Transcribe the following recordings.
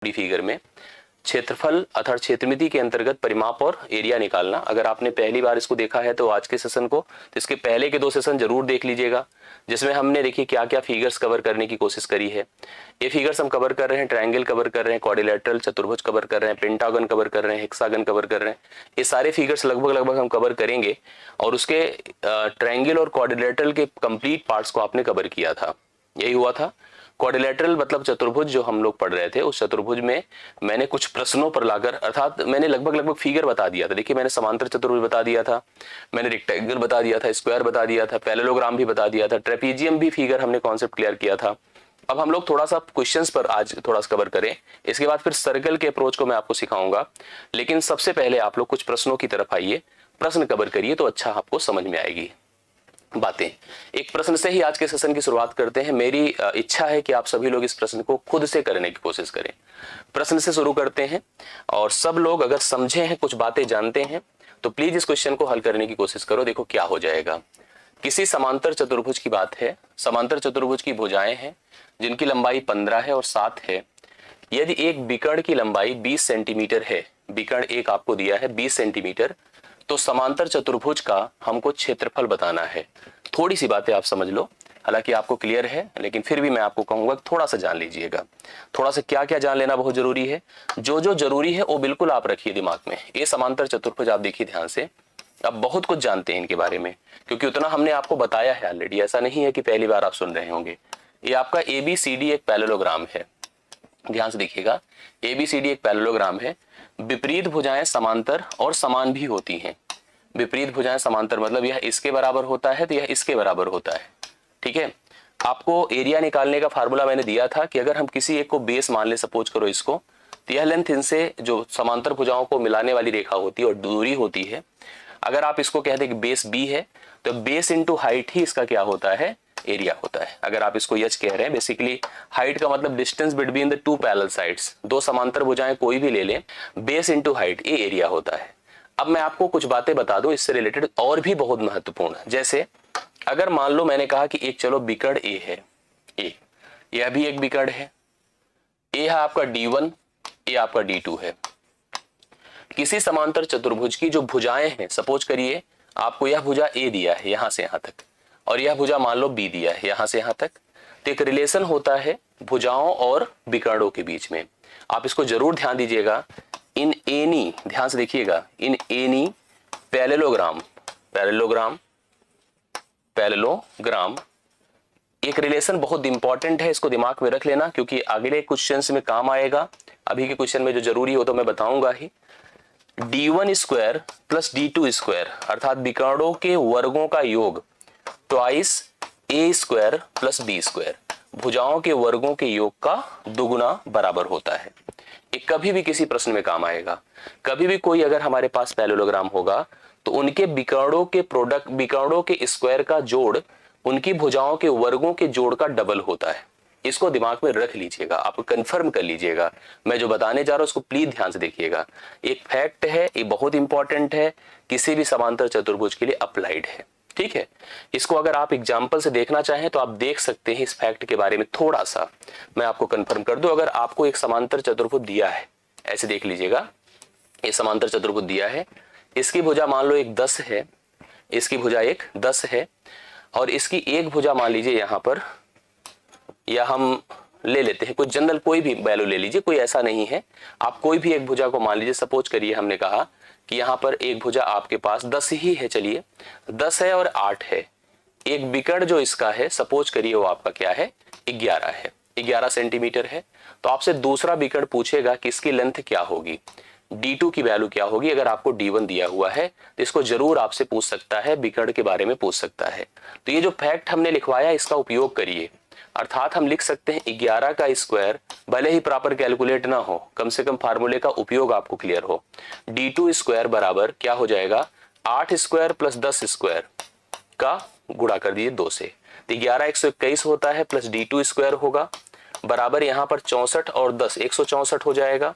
Figure में क्षेत्रफल अर्थात क्षेत्रमिति के अंतर्गत परिमाप और एरिया निकालना। अगर आपने पहली बार इसको देखा है तो आज के सेशन को, तो इसके पहले के 2 सेशन जरूर देख लीजिएगा, जिसमें हमने देखिए क्या क्या फिगर्स कवर करने की कोशिश करी है। ये फिगर्स हम कवर कर रहे हैं, ट्रायंगल कवर कर रहे हैं, क्वाड्रिलेटरल चतुर्भुज कवर कर रहे हैं, पेंटागन कवर कर रहे हैं, हेक्सागन कवर कर रहे हैं। ये सारे फिगर्स लगभग हम कवर करेंगे और उसके ट्रायंगल और क्वाड्रिलेटरल के कंप्लीट पार्ट्स को आपने कवर किया था। यही हुआ था। क्वाड्रिलेटरल मतलब चतुर्भुज जो हम लोग पढ़ रहे थे, उस चतुर्भुज में मैंने कुछ प्रश्नों पर लाकर, अर्थात मैंने लगभग फिगर बता दिया था। देखिए मैंने समांतर चतुर्भुज बता दिया था, मैंने रेक्टेंगल बता दिया था, स्क्वायर बता दिया था, पैरेललोग्राम भी बता दिया था, ट्रेपीजियम भी फिगर हमने कॉन्सेप्ट क्लियर किया था। अब हम लोग थोड़ा सा क्वेश्चंस पर आज थोड़ा सा कवर करें, इसके बाद फिर सर्कल के अप्रोच को मैं आपको सिखाऊंगा। लेकिन सबसे पहले आप लोग कुछ प्रश्नों की तरफ आइए, प्रश्न कवर करिए तो अच्छा आपको समझ में आएगी बातें। एक प्रश्न से ही आज के सेशन की शुरुआत करते हैं। मेरी इच्छा है कि आप सभी लोग इस प्रश्न को खुद से करने की कोशिश करें। प्रश्न से शुरू करते हैं और सब लोग अगर समझे हैं, कुछ बातें जानते हैं, तो प्लीज इस क्वेश्चन को हल करने की कोशिश करो। देखो क्या हो जाएगा। किसी समांतर चतुर्भुज की बात है। समांतर चतुर्भुज की भुजाएं हैं जिनकी लंबाई 15 है और 7 है। यदि एक विकर्ण की लंबाई 20 सेंटीमीटर है, विकर्ण एक आपको दिया है 20 सेंटीमीटर, तो समांतर चतुर्भुज का हमको क्षेत्रफल बताना है। थोड़ी सी बातें आप समझ लो, हालांकि आपको क्लियर है, लेकिन फिर भी मैं आपको कहूंगा थोड़ा सा जान लीजिएगा। थोड़ा सा क्या क्या जान लेना बहुत जरूरी है। जो जो जरूरी है वो बिल्कुल आप रखिए दिमाग में। ये समांतर चतुर्भुज आप देखिए ध्यान से, अब बहुत कुछ जानते हैं इनके बारे में, क्योंकि उतना हमने आपको बताया है ऑलरेडी। ऐसा नहीं है कि पहली बार आप सुन रहे होंगे। ये आपका ABCD एक पैरेललोग्राम है, ध्यान से देखिएगा। ABCD एक पैरेललोग्राम है। विपरीत भुजाएं समांतर और समान भी होती हैं। विपरीत भुजाएं समांतर मतलब यह इसके बराबर होता है तो यह इसके बराबर होता है। ठीक है। आपको एरिया निकालने का फार्मूला मैंने दिया था कि अगर हम किसी एक को बेस मान ले, सपोज करो इसको, तो यह लेंथ इनसे जो समांतर भुजाओं को मिलाने वाली रेखा होती है और दूरी होती है। अगर आप इसको कहते हैं कि बेस B है, तो बेस इंटू हाइट ही इसका क्या होता है, एरिया होता है। अगर आप इसको H कह रहे हैं, बेसिकली हाइट का मतलब distance between the 2 parallel sides. 2 समांतर भुजाएं कोई भी ले लें, बेस इंटू हाइट, ये एरिया होता है। अब मैं आपको कुछ बातें बता दूं इससे रिलेटेड और भी बहुत महत्वपूर्ण। जैसे अगर मान लो मैंने कहा कि एक चलो विकर्ण A है, A, यह भी एक विकर्ण है। A है आपका D1, A आपका D2 है। किसी समांतर चतुर्भुज की जो भुजाएं हैं, सपोज करिए आपको यह भुजा A दिया है यहां से यहां तक, और यह भुजा मान लो B दिया है यहां से यहां तक, तो एक रिलेशन होता है भुजाओं और विकर्णों के बीच में। आप इसको जरूर ध्यान दीजिएगा। इन एनी, ध्यान से देखिएगा, इन एनी पैरेललोग्राम, पैरेललोग्राम एक रिलेशन बहुत इंपॉर्टेंट है। इसको दिमाग में रख लेना, क्योंकि अगले क्वेश्चंस में काम आएगा। अभी के क्वेश्चन में जो जरूरी हो तो मैं बताऊंगा ही। D1 square plus D2 square अर्थात विकर्णों के वर्गों का योग twice A square plus B square, भुजाओं के वर्गों के योग का दुगुना बराबर होता है। ये कभी भी किसी प्रश्न में काम आएगा। कभी भी कोई अगर हमारे पास पैरेललोग्राम होगा तो उनके विकर्णों के प्रोडक्ट, विकर्णों के स्क्वायर का जोड़ उनकी भुजाओं के वर्गों के जोड़ का डबल होता है। इसको दिमाग में रख लीजिएगा, आप कंफर्म कर लीजिएगा। मैं जो बताने जा रहा हूं उसको प्लीज ध्यान से देखिएगा। एक फैक्ट है, ये बहुत इंपॉर्टेंट है, किसी भी समांतर चतुर्भुज के लिए अप्लाइड है। ठीक है। इसको अगर आप एग्जाम्पल से देखना चाहें तो आप देख सकते हैं। इस फैक्ट के बारे में थोड़ा सा मैं आपको कंफर्म कर दूं। अगर आपको एक समांतर चतुर्भुज दिया है, ऐसे देख लीजिएगा, ये समांतर चतुर्भुज दिया है, इसकी भुजा मान लो एक 10 है, इसकी भुजा एक 10 है, और इसकी एक भुजा मान लीजिए यहां पर, या हम ले लेते हैं कोई जनरल कोई भी वैल्यू ले लीजिए, कोई ऐसा नहीं है। आप कोई भी एक भुजा को मान लीजिए। सपोज करिए हमने कहा कि यहाँ पर एक भुजा आपके पास 10 ही है, चलिए 10 है और 8 है। एक विकर्ण जो इसका है, सपोज करिए वो आपका क्या है, 11 है, 11 सेंटीमीटर है। तो आपसे दूसरा विकर्ण पूछेगा कि इसकी लेंथ क्या होगी, D2 की वैल्यू क्या होगी। अगर आपको D1 दिया हुआ है तो इसको जरूर आपसे पूछ सकता है, विकर्ण के बारे में पूछ सकता है। तो ये जो फैक्ट हमने लिखवाया इसका उपयोग करिए। अर्थात हम लिख सकते हैं 11 का स्क्वायर, भले ही प्रॉपर कैलकुलेट ना हो, कम से कम फार्मूले का उपयोग आपको क्लियर हो। D2 स्क्वायर बराबर क्या हो जाएगा, 8 स्क्वायर प्लस 10 स्क्वायर का गुणा कर दीजिए 2 से, तो 11 121 होता है, प्लस D2 स्क्वायर होगा बराबर यहाँ पर 64 और 10 164 हो जाएगा।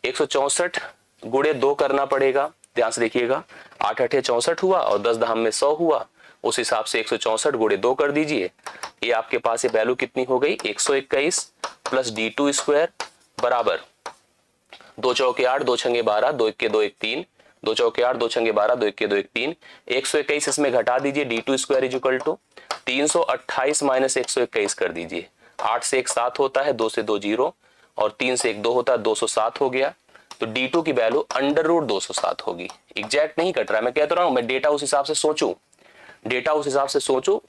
164 गुणे 2 करना पड़ेगा, ध्यान से देखिएगा। 8 8 64 हुआ और 10 10 में 100 हुआ। उस हिसाब से 164 गुणे 2 कर दीजिए। ये आपके पास ये वैल्यू कितनी हो गई, 121 प्लस D2 स्क्वायर बराबर 2 चौके 8, 2 छंगे 12, 2 इक्के 2 1 3, 2 चौके 8, 2 छंगे 12, 2 इक्के 2 1 3, 121 इसमें घटा दीजिए, d2 square is equal to 328 minus 121 कर दीजिए। 8 से 1 7 होता है, 2 से 2 0 और 3 से 1 2 होता है, 207 हो गया। तो d2 की वैल्यू अंडर रूट 207 होगी। एग्जैक्ट नहीं कट रहा है, मैं कहता रहा हूं, मैं डेटा उस हिसाब से सोचूं, डेटा उस हिसाब से सोचो।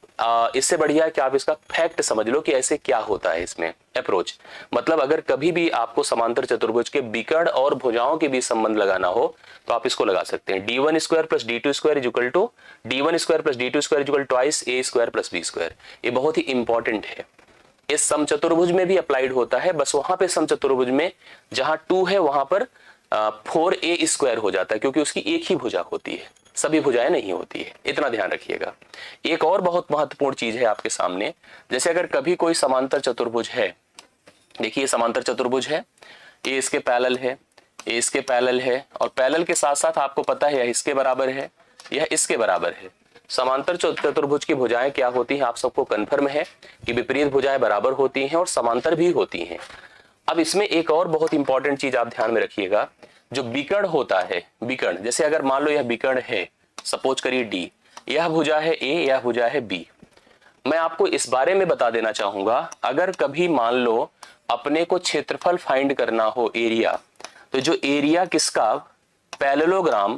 इससे बढ़िया है कि आप इसका फैक्ट समझ लो कि ऐसे क्या होता है इसमें अप्रोच। मतलब अगर कभी भी आपको समांतर चतुर्भुज के विकर्ण और भुजाओं के बीच संबंध लगाना हो तो आप इसको लगा सकते हैं। d1 square plus d2 square is equal to d1 square plus d2 square is equal to twice a square plus b square. ये बहुत ही इंपॉर्टेंट है, इस समचतुर्भुज में भी अप्लाइड होता है। बस वहां पे समचतुर्भुज में जहां 2 है वहां पर 4a स्क्वायर हो जाता है, क्योंकि उसकी एक ही भुजा होती है, सभी भुजाएं नहीं होती है, इतना ध्यान रखिएगा। एक और बहुत महत्वपूर्ण चीज है आपके सामने, जैसे अगर कभी कोई समांतर चतुर्भुज है, देखिए समांतर चतुर्भुज है, ये इसके पैरेलल है, ये इसके पैरेलल है, और पैरेलल के साथ साथ आपको पता है यह इसके बराबर है, यह इसके बराबर है। समांतर चतुर्भुज की भुजाएं क्या होती हैं, आप सबको कन्फर्म है कि विपरीत भुजाएं बराबर होती हैं और समांतर भी होती हैं। अब इसमें एक और बहुत इंपॉर्टेंट चीज आप ध्यान में रखिएगा, जो विकर्ण होता है, विकर्ण, जैसे अगर मान लो यह विकर्ण है, सपोज करिए डी, यह भुजा है ए, यह भुजा है बी। मैं आपको इस बारे में बता देना चाहूंगा, अगर कभी मान लो अपने को क्षेत्रफल फाइंड करना हो, एरिया, तो जो एरिया किसका पैरेललोग्राम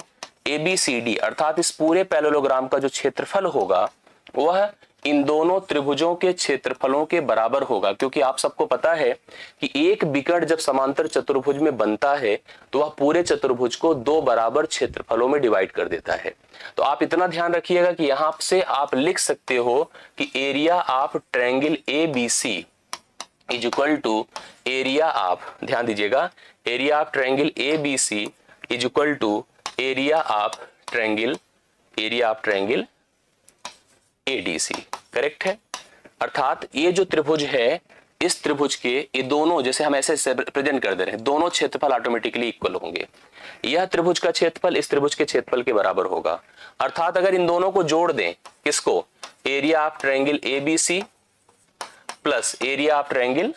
ABCD अर्थात इस पूरे पैरेललोग्राम का जो क्षेत्रफल होगा वह इन दोनों त्रिभुजों के क्षेत्रफलों के बराबर होगा। क्योंकि आप सबको पता है कि एक विकर्ण जब समांतर चतुर्भुज में बनता है तो वह पूरे चतुर्भुज को 2 बराबर क्षेत्रफलों में डिवाइड कर देता है। तो आप इतना ध्यान रखिएगा कि यहां से आप लिख सकते हो कि area of triangle ABC is equal to area of, ध्यान दीजिएगा, area of triangle ABC is equal to area of triangle ADC। Correct है। अर्थात ये जो त्रिभुज है, इस त्रिभुज के ये दोनों, जैसे हम ऐसे प्रेजेंट कर दे रहे हैं, दोनों क्षेत्रफल ऑटोमेटिकली इक्वल होंगे। यह त्रिभुज का क्षेत्रफल इस त्रिभुज के क्षेत्रफल के बराबर होगा। अर्थात अगर इन दोनों को जोड़ दें, किसको, area of triangle ABC plus area of triangle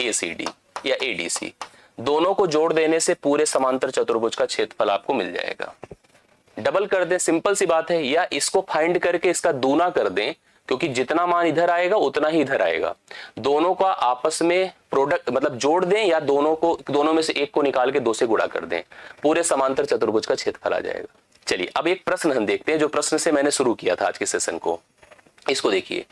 ACD या ADC, दोनों को जोड़ देने से पूरे समांतर चतुर्भुज का क्षेत्रफल आपको मिल जाएगा। डबल कर दें, सिंपल सी बात है, या इसको फाइंड करके इसका दूना कर दें, क्योंकि जितना मान इधर आएगा उतना ही इधर आएगा। दोनों का आपस में प्रोडक्ट मतलब जोड़ दें, या दोनों में से एक को निकाल के 2 से गुणा कर दें, पूरे समांतर चतुर्भुज का क्षेत्रफल आ जाएगा। चलिए अब एक प्रश्न हम देखते हैं, जो प्रश्न से मैंने शुरू किया था आज के सेशन को। इसको देखिए,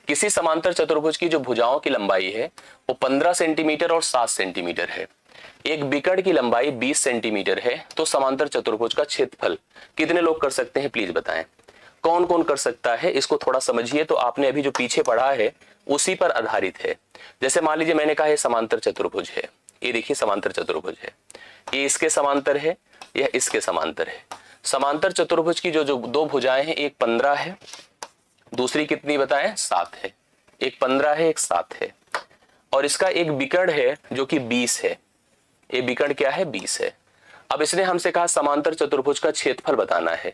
किसी समांतर चतुर्भुज की जो भुजाओं की लंबाई है वो 15 सेंटीमीटर और 7 सेंटीमीटर है, एक विकर्ण की लंबाई 20 सेंटीमीटर है, तो समांतर चतुर्भुज का क्षेत्रफल कितने लोग कर सकते हैं, प्लीज बताएं। कौन कौन कर सकता है, इसको थोड़ा समझिए। तो आपने अभी जो पीछे पढ़ा है उसी पर आधारित है। जैसे मान लीजिए मैंने कहा है समांतर चतुर्भुज है, ये देखिए समांतर चतुर्भुज है, ये इसके समांतर है, यह इसके समांतर है। समांतर चतुर्भुज की जो 2 भुजाएं हैं, एक 15 है, दूसरी कितनी बताएं, 7 है। एक 15 है, एक 7 है, और इसका एक विकर्ण है जो कि 20 है। ये विकर्ण क्या है, 20 है। अब इसने हमसे कहा समांतर चतुर्भुज का क्षेत्रफल बताना है।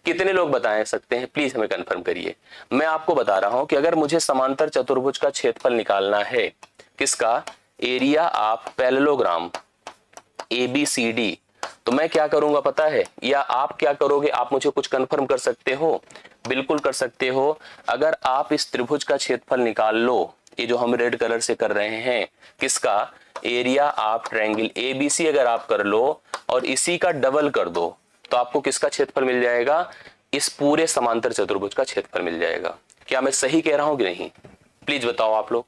कितने लोग बता सकते हैं, प्लीज हमें कंफर्म करिए। मैं आपको बता रहा हूं कि अगर मुझे समांतर चतुर्भुज का क्षेत्रफल निकालना है, किसका, एरिया ऑफ पैरेललोग्राम ABCD, तो मैं क्या करूंगा पता है, या आप क्या करोगे, आप मुझे कुछ कंफर्म कर सकते हो, बिल्कुल कर सकते हो। अगर आप इस त्रिभुज का क्षेत्रफल निकाल लो, ये जो हम रेड कलर से कर रहे हैं, किसका, एरिया ऑफ ट्रायंगल ABC अगर आप कर लो और इसी का डबल कर दो, तो आपको किसका क्षेत्रफल मिल जाएगा, इस पूरे समांतर चतुर्भुज का क्षेत्रफल मिल जाएगा। क्या मैं सही कह रहा हूं कि नहीं, प्लीज बताओ आप लोग।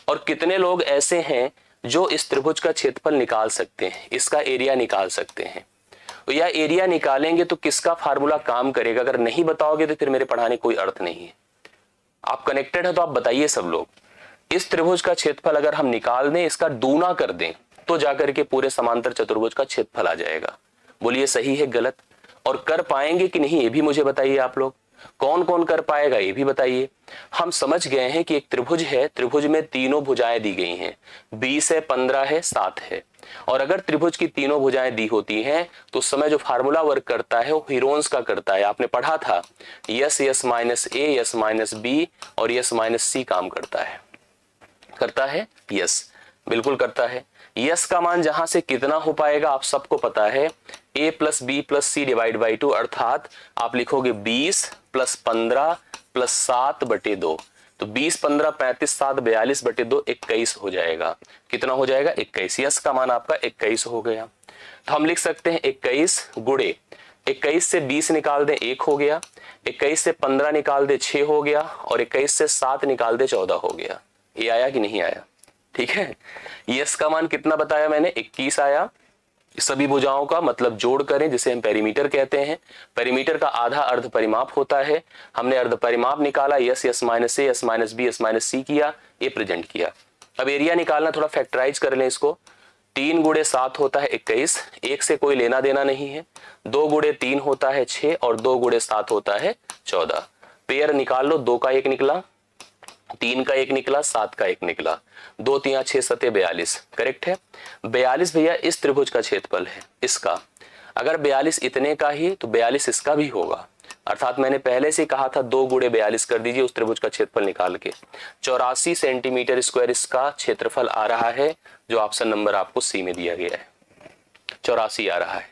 और कितने लोग ऐसे हैं जो इस त्रिभुज का क्षेत्रफल निकाल सकते हैं, इसका एरिया निकाल सकते हैं। तो यह एरिया निकालेंगे तो किसका फार्मूला काम करेगा, अगर नहीं बताओगे तो फिर मेरे पढ़ाने कोई अर्थ नहीं है। आप कनेक्टेड है तो आप बताइए सब लोग। इस त्रिभुज का क्षेत्रफल अगर हम निकाल दें, इसका दूना कर दें, तो जाकर के पूरे समांतर चतुर्भुज का क्षेत्रफल आ जाएगा। बोलिए सही है गलत, और कर पाएंगे कि नहीं ये भी मुझे बताइए आप लोग। कौन कौन कर पाएगा ये भी बताइए। हम समझ गए हैं कि एक त्रिभुज है, त्रिभुज में तीनों भुजाएं दी गई हैं, 20 है, 15 है, 7 है। और अगर त्रिभुज की तीनों भुजाएं दी होती हैं तो उस समय जो फार्मूला वर्क करता है वो हीरोन्स का करता है। आपने पढ़ा था, yes S minus A, S minus B और यस माइनस सी काम करता है। यस बिल्कुल करता है। यस का मान जहां से कितना हो पाएगा आप सबको पता है, a plus B plus C divide by 2, अर्थात आप लिखोगे 20 प्लस 15 प्लस 7 बटे 2। तो 20 15 35 7 42 बटे 2 21 हो जाएगा। कितना हो जाएगा? 21। यस का मान आपका 21 हो गया। तो हम लिख सकते हैं 21 गुणे 21 से 20 निकाल दें 1 हो गया, 21 से 15 निकाल दे 6 हो गया, और 21 से 7 निकाल दे 14 हो गया। ये आया कि नहीं आया? ठीक है। यस का मान कितना बताया मैंने? 21 आया। सभी भुजाओं का मतलब जोड़ करें, जिसे हम पेरीमीटर कहते हैं। पेरीमीटर का आधा अर्ध परिमाप होता है। हमने अर्ध परिमाप निकाला, S S minus A, S minus B, S minus C किया, ये प्रेजेंट किया। अब एरिया निकालना, थोड़ा फैक्टराइज कर लें इसको। 3 गुणे 7 होता है 21, 1 से कोई लेना देना नहीं है। 2 गुणे 3 होता है 6, और 2 गुणे 7 होता है 14। पेयर निकाल लो, 2 का 1 निकला, 3 का 1 निकला, 7 का 1 निकला, 2 3 6 7 42। करेक्ट है। 42 भैया इस त्रिभुज का क्षेत्रफल है, इसका। अगर 42 इतने का ही तो 42 इसका भी होगा। अर्थात मैंने पहले से कहा था 2 गुणे 42 कर दीजिए उस त्रिभुज का क्षेत्रफल निकाल के। 84 सेंटीमीटर स्क्वायर इसका क्षेत्रफल आ रहा है, जो ऑप्शन नंबर आपको सी में दिया गया है। 84 आ रहा है।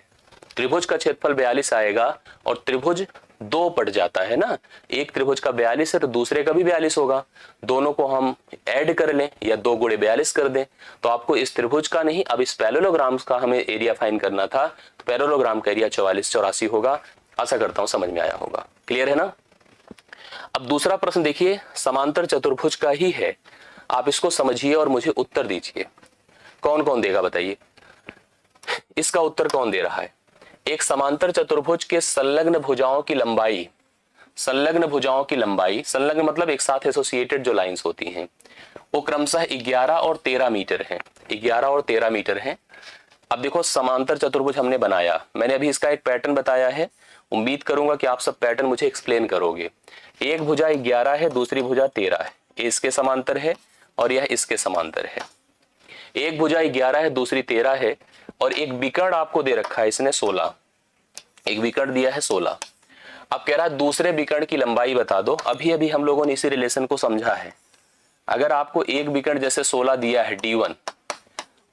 त्रिभुज का क्षेत्रफल 42 आएगा, और त्रिभुज 2 पट जाता है ना। एक त्रिभुज का 42 है तो दूसरे का भी 42 होगा। दोनों को हम ऐड कर लें या 2 गुणे 42 कर दें, तो आपको इस त्रिभुज का नहीं, अब इस पैरेललोग्राम का हमें एरिया फाइंड करना था। तो पैरेललोग्राम का एरिया 84 होगा। आशा करता हूं समझ में आया होगा। क्लियर है ना। अब दूसरा प्रश्न देखिए, समांतर चतुर्भुज का ही है। आप इसको समझिए और मुझे उत्तर दीजिए। कौन कौन देगा बताइए? इसका उत्तर कौन दे रहा है? एक समांतर चतुर्भुज के संलग्न भुजाओं की लंबाई, संलग्न भुजाओं की लंबाई, संलग्न मतलब एक साथ एसोसिएटेड जो लाइंस होती हैं, वो क्रमशः 11 और 13 मीटर है। 11 और 13 मीटर है। अब देखो, समांतर चतुर्भुज हमने बनाया, मैंने अभी इसका एक पैटर्न बताया है। उम्मीद करूंगा कि आप सब पैटर्न मुझे एक्सप्लेन करोगे। एक भुजा 11 है, दूसरी भुजा 13 है, इसके समांतर है और यह इसके समांतर है। एक भुजा 11 है, दूसरी 13 है, और एक विकर्ण आपको दे रखा है इसने 16। एक विकर्ण दिया है 16। अब कह रहा है दूसरे विकर्ण की लंबाई बता दो। अभी अभी हम लोगों ने इसी रिलेशन को समझा है। अगर आपको एक विकर्ण जैसे 16 दिया है D1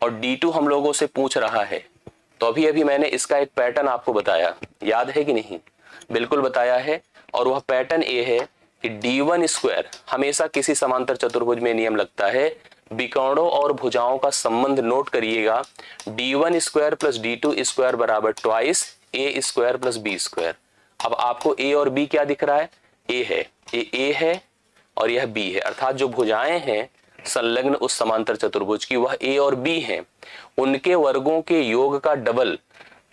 और D2 हम लोगों से पूछ रहा है, तो अभी अभी मैंने इसका एक पैटर्न आपको बताया, याद है कि नहीं? बिल्कुल बताया है। और वह पैटर्न ये है कि D1 स्क्वायर, हमेशा किसी समांतर चतुर्भुज में नियम लगता है, विकर्णों और भुजाओं का संबंध नोट करिएगा। D1 square plus D2 square बराबर twice A square plus B square. अब आपको A और B क्या दिख रहा है? A है, A है और यह B है। अर्थात जो भुजाएं हैं संलग्न उस समांतर चतुर्भुज की, वह A और B हैं। उनके वर्गों के योग का डबल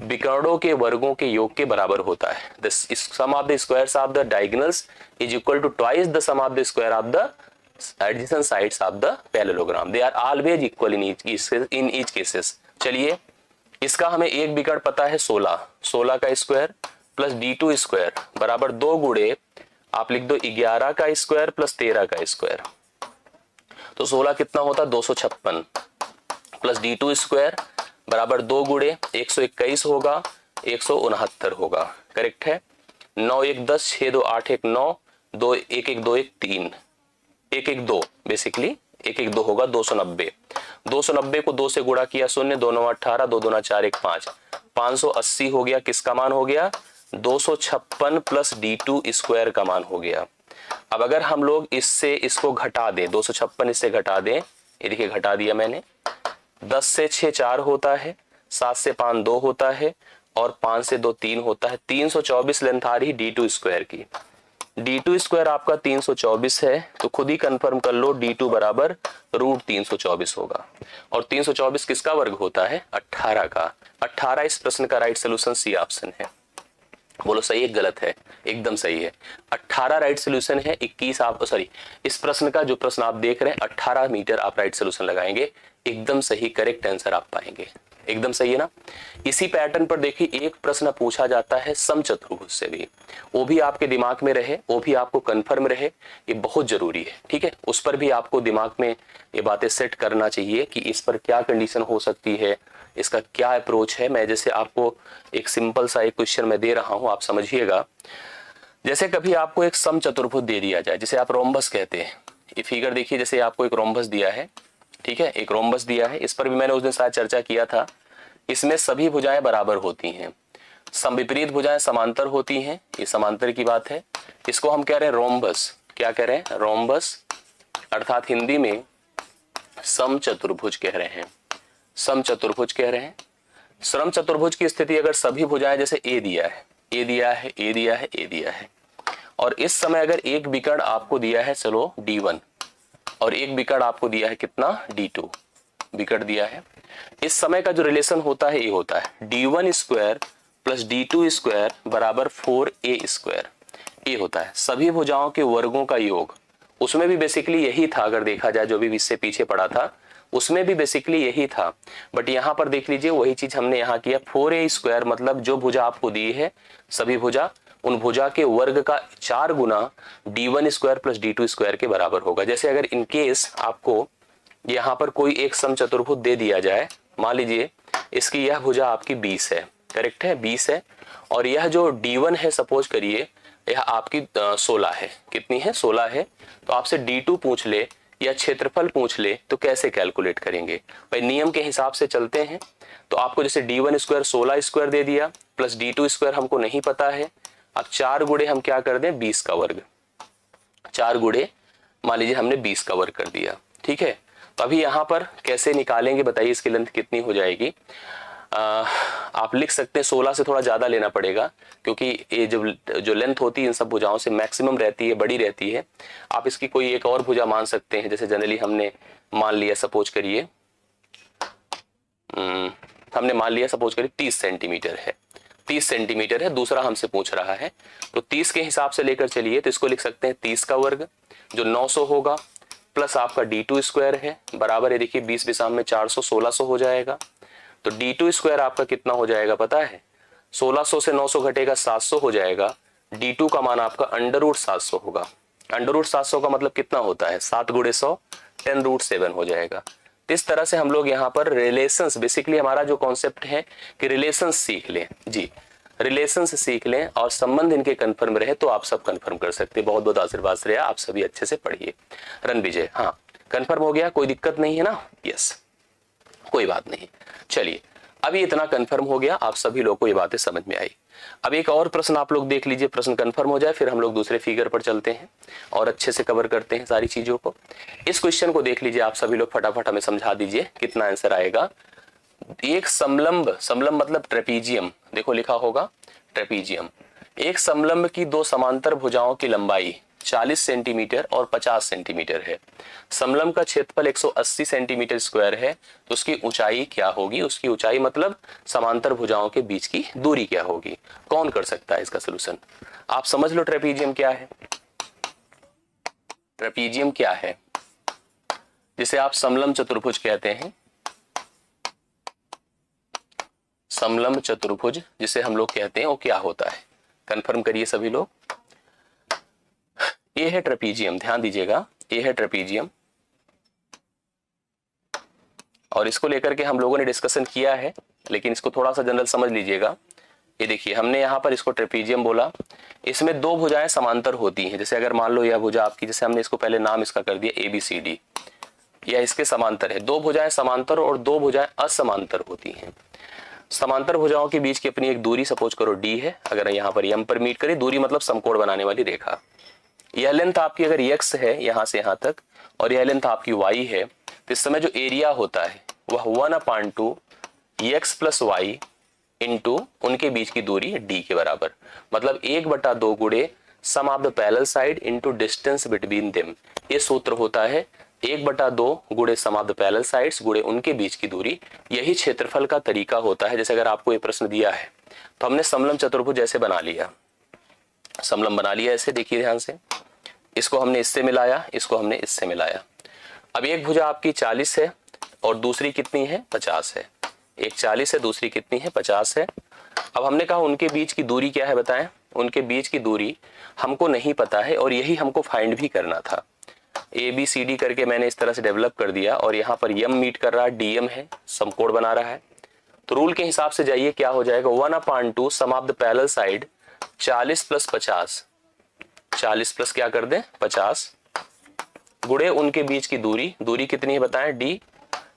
विकर्णों के वर्गों के योग के बराबर होता है। The sum of the squares of the diagonals is equal to twice the sum of the square of the adjacent sides of the parallelogram. They are always equal in each cases. चलिए, इसका हमें एक विकर्ण पता है 16, 16 का square plus D2 square बराबर 2 गुणे आप लिख दो 11 का स्क्वायर प्लस 13 का स्क्वायर। तो 16 कितना होता? 256 प्लस D2 स्क्वायर बराबर 2 गुणे 121 होगा, 169 होगा। करेक्ट है। 9 1 10, 6 2 8 1 9, 2 1 1 2 1 3, 1 1 2 बेसिकली 1 1 2 होगा 290। 290 को 2 से गुणा किया 0, 2 9 18, 2 2 4 1 5, 580 हो गया। किसका मान हो गया? 256 प्लस D2 स्क्वायर का मान हो गया। अब अगर हम लोग इससे इसको घटा दें, 256 इससे घटा दें, ये देखिए घटा दिया मैंने। 10 से 6 4 होता है, 7 से 5 2 होता है, और 5 से 2 3 होता है। 324 लेंथ आ रही D2 स्क्वायर की। D2 स्क्वायर आपका 324 है, तो खुद ही कंफर्म कर लो D2 बराबर √324 होगा। और 324 किसका वर्ग होता है? 18 का। 18 इस प्रश्न का राइट सोल्यूशन सी ऑप्शन है। बोलो सही है गलत है? एकदम सही है। 18 राइट सोल्यूशन है। 21 आप इस प्रश्न का जो प्रश्न आप देख रहे हैं 18 मीटर आप राइट सोल्यूशन लगाएंगे, एकदम सही करेक्ट आंसर आप पाएंगे। एकदम सही है ना। इसी पैटर्न पर देखिए एक प्रश्न पूछा जाता है समचतुर्भुज से भी, वो भी आपके दिमाग में रहे, वो भी आपको कंफर्म रहे, ये बहुत जरूरी है। ठीक है, उस पर भी आपको दिमाग में ये बातें सेट करना चाहिए कि इस पर क्या कंडीशन हो सकती है, इसका क्या अप्रोच है। मैं जैसे आपको एक सिंपल सा एक क्वेश्चन में दे रहा हूं, आप समझिएगा। जैसे कभी आपको एक समचतुर्भुज दे दिया जाए, जिसे आप रोम्बस कहते हैं। ये फिगर देखिए, जैसे आपको एक रोम्बस दिया है, ठीक है, एक रोम्बस दिया है, इस पर भी मैंने उस दिन शायद चर्चा किया था। इसमें सभी भुजाएं बराबर होती हैं, समविपरीत भुजाएं समांतर होती हैं, ये समांतर की बात है। इसको हम कह रहे हैं रोम्बस। क्या कह रहे हैं? रोम्बस, अर्थात हिंदी में समचतुर्भुज कह रहे हैं, समचतुर्भुज कह रहे हैं। समचतुर्भुज की स्थिति अगर सभी भुजाएं, जैसे ए दिया है, ए दिया है, ए दिया है, ए दिया है, और इस समय अगर एक विकर्ण आपको दिया है, चलो D1, और एक विकर्ण आपको दिया है कितना? D2 विकर्ण दिया है। इस समय का जो रिलेशन होता है ये होता है D1 square plus D2 square बराबर 4A स्क्वायर, ये होता है सभी भुजाओं के वर्गों का योग। उसमें भी बेसिकली यही था, अगर देखा जाए जो भी इससे पीछे पड़ा था उसमें भी बेसिकली यही था, बट यहाँ पर देख लीजिए वही चीज हमने यहाँ किया। 4A स्क्वायर मतलब जो भुजा आपको दी है सभी भुजा, उन भुजा के वर्ग का 4 गुना D1 square plus D2 square के बराबर होगा। जैसे अगर इनकेस आपको यहाँ पर कोई एक समचतुर्भुज दे दिया जाए, मान लीजिए इसकी यह भुजा आपकी 20 है, करेक्ट है 20 है, और यह जो D1 है सपोज करिए यह आपकी 16 है, कितनी है? 16 है। तो आपसे D2 पूछ ले या क्षेत्रफल पूछ ले तो कैसे कैलकुलेट करेंगे भाई? नियम के हिसाब से चलते हैं। तो आपको जैसे D1 स्क्वायर 16 स्क्वायर दे दिया प्लस D2 स्क्वायर हमको नहीं पता है, अब 4 गुणे हम क्या कर दें? 20 का वर्ग, 4 गुणे मान लीजिए हमने 20 का वर्ग कर दिया, ठीक है। तो अभी यहाँ पर कैसे निकालेंगे बताइए? इसकी लेंथ कितनी हो जाएगी? आप लिख सकते हैं 16 से थोड़ा ज्यादा लेना पड़ेगा, क्योंकि ये जो लेंथ होती है इन सब भुजाओं से मैक्सिमम रहती है, बड़ी रहती है। आप इसकी कोई एक और भुजा मान सकते हैं, जैसे जनरली हमने मान लिया सपोज करिए, हमने मान लिया सपोज करिए 30 सेंटीमीटर है, 30 सेंटीमीटर है, दूसरा हमसे पूछ रहा है तो 30 के हिसाब से लेकर चलिए। तो इसको लिख सकते हैं 30 का वर्ग जो 900 होगा, प्लस आपका D2 स्क्वायर है बराबर है, देखिए 20 विषम में 400, 1600 हो जाएगा। तो D2 स्क्वायर आपका कितना हो जाएगा पता है? 1600 से 900 घटेगा 700 हो जाएगा। D2 का मान आपका √700 होगा। √700 का मतलब कितना होता है? 7 गुणे 100 10√7 हो जाएगा। इस तरह से हम लोग यहाँ पर रिलेशंस, बेसिकली हमारा जो कॉन्सेप्ट है कि रिलेशंस सीख लें जी, रिलेशंस सीख लें और संबंध इनके कंफर्म रहे तो आप सब कंफर्म कर सकते हैं। बहुत बहुत आशीर्वाद रहे, आप सभी अच्छे से पढ़िए। रणविजय, हाँ कंफर्म हो गया, कोई दिक्कत नहीं है ना? यस, कोई बात नहीं। चलिए अभी इतना कंफर्म हो गया, आप सभी लोगों को ये बातें समझ में आई। अब एक और प्रश्न आप लोग देख लीजिए, प्रश्न कंफर्म हो जाए फिर हम लोग दूसरे फिगर पर चलते हैं और अच्छे से कवर करते हैं सारी चीजों को। इस क्वेश्चन को देख लीजिए आप सभी लोग, फटाफट हमें समझा दीजिए कितना आंसर आएगा। एक समलंब, समलंब मतलब ट्रेपीजियम, देखो लिखा होगा ट्रेपीजियम। एक समलंब की दो समांतर भुजाओं की लंबाई 40 सेंटीमीटर और 50 सेंटीमीटर है। समलंब का क्षेत्रफल 180 सेंटीमीटर स्क्वायर है, तो उसकी ऊंचाई क्या होगी? उसकी ऊंचाई मतलब समांतर भुजाओं के बीच की दूरी क्या होगी? कौन कर सकता है इसका सलूशन? आप समझ लो ट्रेपीजियम क्या है। ट्रेपीजियम क्या है? जिसे आप समलंब चतुर्भुज कहते हैं, समलंब चतुर्भुज जिसे हम लोग कहते हैं वो क्या होता है? कंफर्म करिए सभी लोग। ये है ट्रेपीजियम, ध्यान दीजिएगा, ये है ट्रेपीजियम और इसको लेकर के हम लोगों ने डिस्कशन किया है, लेकिन इसको थोड़ा सा जनरल समझ लीजिएगा। ये देखिए हमने यहाँ पर इसको ट्रेपीजियम बोला, इसमें दो भुजाएं समांतर होती हैं। जैसे अगर मान लो यह भुजा आपकी, जैसे हमने इसको पहले नाम इसका कर दिया ABCD, यह इसके समांतर है। दो भुजाएं समांतर और दो भुजाएं असमांतर होती हैं। समांतर भुजाओं के बीच की अपनी एक दूरी सपोज करो D है, अगर यहाँ पर M पर मीट करें, दूरी मतलब समकोण बनाने वाली रेखा। यह लेंथ आपकी अगर x है यहाँ से यहाँ तक और यह लेंथ आपकी y है, तो इस समय जो एरिया होता है वह 1/2 x प्लस y इंटू उनके बीच की दूरी d के बराबर, मतलब 1/2 गुणे sum of the parallel side into distance between them. ये सूत्र होता है 1/2 गुणे sum of the parallel sides गुणे उनके बीच की दूरी। यही क्षेत्रफल का तरीका होता है। जैसे अगर आपको ये प्रश्न दिया है तो हमने समलंब चतुर्भुज जैसे बना लिया, समलंब बना लिया ऐसे, देखिए ध्यान से, इसको हमने इससे मिलाया, इसको हमने इससे मिलाया। अब एक भुजा आपकी 40 है और दूसरी कितनी है? 50 है। एक 40 है, दूसरी कितनी है? 50 है। अब हमने कहा उनके बीच की दूरी क्या है बताएं? उनके बीच की दूरी हमको नहीं पता है और यही हमको फाइंड भी करना था। ABCD करके मैंने इस तरह से डेवलप कर दिया और यहाँ पर M मीट कर रहा है, DM है, समकोण बना रहा है। तो रूल के हिसाब से जाइए, क्या हो जाएगा? 1/2 sum of the parallel side 40 plus 50, 40 plus क्या कर दें 50 गुणे उनके बीच की दूरी, दूरी कितनी है बताएं? D,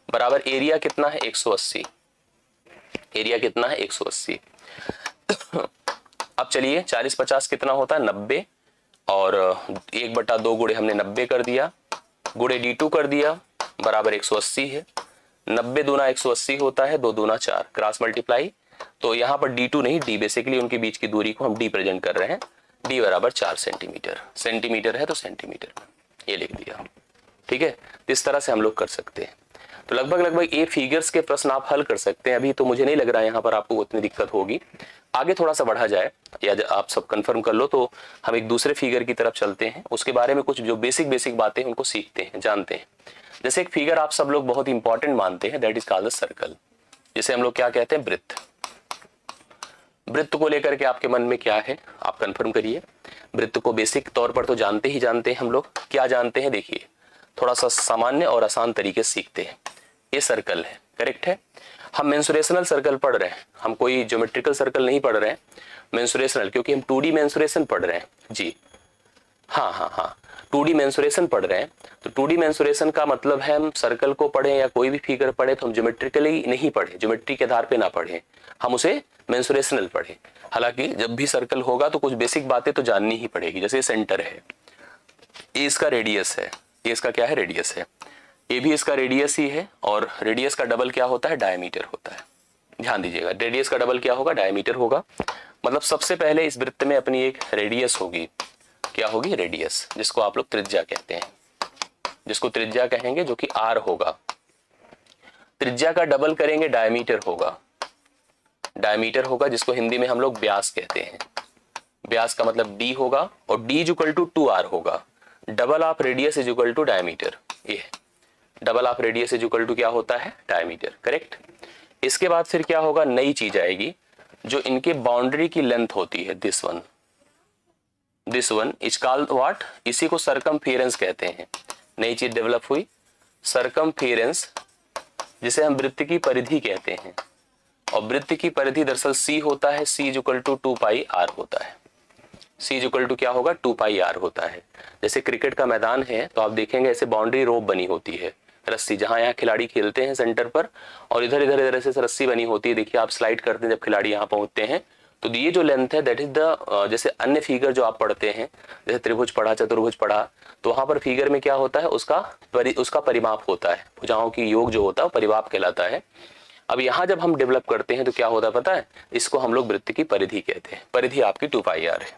बराबर एरिया कितना है 180, एरिया कितना है 180। अब चलिए 40-50 कितना होता है 90, और 1/2 गुणे हमने 90 कर दिया, गुणे d2 कर दिया, बराबर 180 है। 90 दूना 180 होता है, 2 दूना 4, क्रॉस मल्टीप्लाई। तो यहाँ पर d2 नहीं, d बेसिकली उनके बीच की दूरी को हम d प्रेजेंट कर रहे हैं, d बराबर 4 सेंटीमीटर, सेंटीमीटर है तो सेंटीमीटर में ये लिख दिया। ठीक है, इस तरह से हम लोग कर सकते हैं। तो लगभग ये फिगर्स के प्रश्न आप हल कर सकते हैं। अभी तो मुझे नहीं लग रहा है यहाँ पर आपको उतनी दिक्कत होगी। आगे थोड़ा सा बढ़ा जाए या आप सब कंफर्म कर लो तो हम एक दूसरे फिगर की तरफ चलते हैं, उसके बारे में कुछ जो बेसिक बातें उनको सीखते हैं, जानते हैं। जैसे एक फिगर आप सब लोग बहुत इंपॉर्टेंट मानते हैं, that is called the circle, जिसे हम लोग क्या कहते हैं, वृत्त। वृत्त को लेकर के आपके मन में क्या है आप कंफर्म करिए। वृत्त को बेसिक तौर पर तो जानते ही जानते हैं हम लोग। क्या जानते हैं देखिए, थोड़ा सा सामान्य और आसान तरीके से सीखते हैं। ये सर्कल है, करेक्ट है। हम मेंसुरेशनल सर्कल पढ़ रहे हैं, हम कोई ज्योमेट्रिकल सर्कल नहीं पढ़ रहे हैं, मेंसुरेशनल, क्योंकि हम 2D मेंसुरेशन पढ़ रहे हैं जी। हाँ 2D मेंसुरेशन पढ़ रहे हैं। तो 2D मेंसुरेशन का मतलब है हम सर्कल को पढ़े या कोई भी फिगर पढ़े तो हम ज्योमेट्रिकली नहीं पढ़े, ज्योमेट्री के आधार पे ना पढ़े, हम उसे मेंसुरेशनल पढ़े। हालांकि जब भी सर्कल होगा तो कुछ बेसिक बातें तो जाननी ही पड़ेगी। जैसे सेंटर है, ये इसका रेडियस है, ये इसका क्या है, रेडियस है, ये भी इसका रेडियस ही है, और रेडियस का डबल क्या होता है, डायमीटर होता है। ध्यान दीजिएगा, रेडियस का डबल क्या होगा, डायमीटर होगा। मतलब सबसे पहले इस वृत्त में अपनी एक रेडियस होगी, क्या होगी, रेडियस, जिसको आप लोग त्रिज्या कहते हैं, जिसको त्रिज्या कहेंगे, जो कि r होगा। त्रिज्या का डबल करेंगे डायमीटर होगा, डायमीटर होगा, जिसको हिंदी में हम लोग व्यास कहते हैं। व्यास का मतलब d होगा, और d is equal to 2r होगा। Double of radius is equal to diameter, ये double of radius is equal to क्या होता है, डायमीटर, करेक्ट। इसके बाद फिर क्या होगा, नई चीज आएगी, जो इनके बाउंड्री की लेंथ होती है, this one is called what, इसी को सरकमफेरेंस कहते हैं। नई चीज डेवलप हुई, सरकमफेरेंस, जिसे हम वृत्त की परिधि कहते हैं। और वृत्त की परिधि दरअसल c होता है, c is equal to 2πr होता है, c इज इक्वल टू क्या होगा, 2πr होता है। जैसे क्रिकेट का मैदान है तो आप देखेंगे ऐसे बाउंड्री रोप बनी होती है, रस्सी, जहां यहाँ खिलाड़ी खेलते हैं सेंटर पर, और इधर इधर से रस्सी बनी होती है। देखिए आप स्लाइड करते हैं जब खिलाड़ी यहाँ पहुंचते हैं, तो ये जो लेंथ है दैट इज द, जैसे अन्य फिगर जो आप पढ़ते हैं, जैसे त्रिभुज पढ़ा, चतुर्भुज पढ़ा, तो वहां पर फिगर में क्या होता है, उसका परिमाप होता है, भुजाओं की योग जो होता है परिमाप कहलाता है। अब यहाँ जब हम डेवलप करते हैं तो क्या होता है पता है, इसको हम लोग वृत्त की परिधि कहते हैं। परिधि आपकी 2πr है।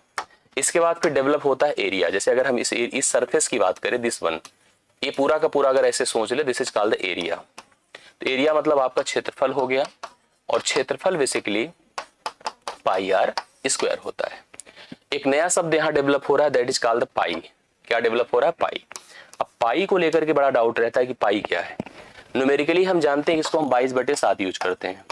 इसके बाद फिर डेवलप होता है एरिया। जैसे अगर हम इस सरफेस की बात करें, दिस वन, ये पूरा का पूरा अगर ऐसे सोच ले, this is called the area. तो एरिया मतलब आपका क्षेत्रफल हो गया, और क्षेत्रफल बेसिकली πr² होता है। एक नया शब्द यहाँ डेवलप हो रहा है, दैट इज कॉल्ड द पाई। क्या डेवलप हो रहा है, पाई। अब पाई को लेकर के बड़ा डाउट रहता है कि पाई क्या है। न्यूमेरिकली हम जानते हैं कि इसको हम 22/7 यूज करते हैं,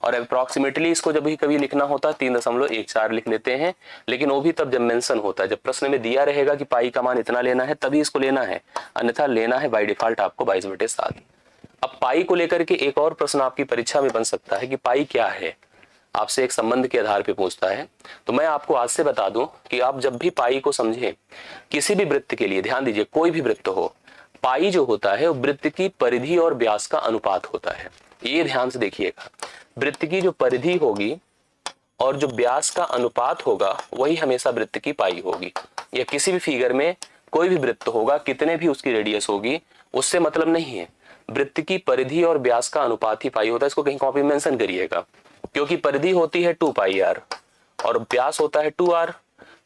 और अप्रोक्सीमेटली इसको जब भी कभी लिखना होता है 3.14 लिख लेते हैं, लेकिन वो भी तब जब मेंशन होता है, जब प्रश्न में दिया रहेगा कि पाई का मान इतना लेना है तभी इसको लेना है, अन्यथा लेना है बाय डिफॉल्ट आपको 22/7। अब पाई को लेकर के एक और प्रश्न आपकी परीक्षा में बन सकता है कि पाई क्या है, आपसे एक संबंध के आधार पर पूछता है। तो मैं आपको आज से बता दूं कि आप जब भी पाई को समझे किसी भी वृत्त के लिए, ध्यान दीजिए कोई भी वृत्त हो, पाई जो होता है वो वृत्त की परिधि और व्यास का अनुपात होता है। ये ध्यान से देखिएगा, वृत्त की जो परिधि होगी और जो व्यास का अनुपात होगा वही हमेशा वृत्त की पाई होगी। या किसी भी फिगर में कोई भी वृत्त होगा, कितने भी उसकी रेडियस होगी, उससे मतलब नहीं है, वृत्त की परिधि और व्यास का अनुपात ही पाई होता है। इसको कहीं कॉपी में मेंशन करिएगा, क्योंकि परिधि होती है 2πr और व्यास होता है 2r।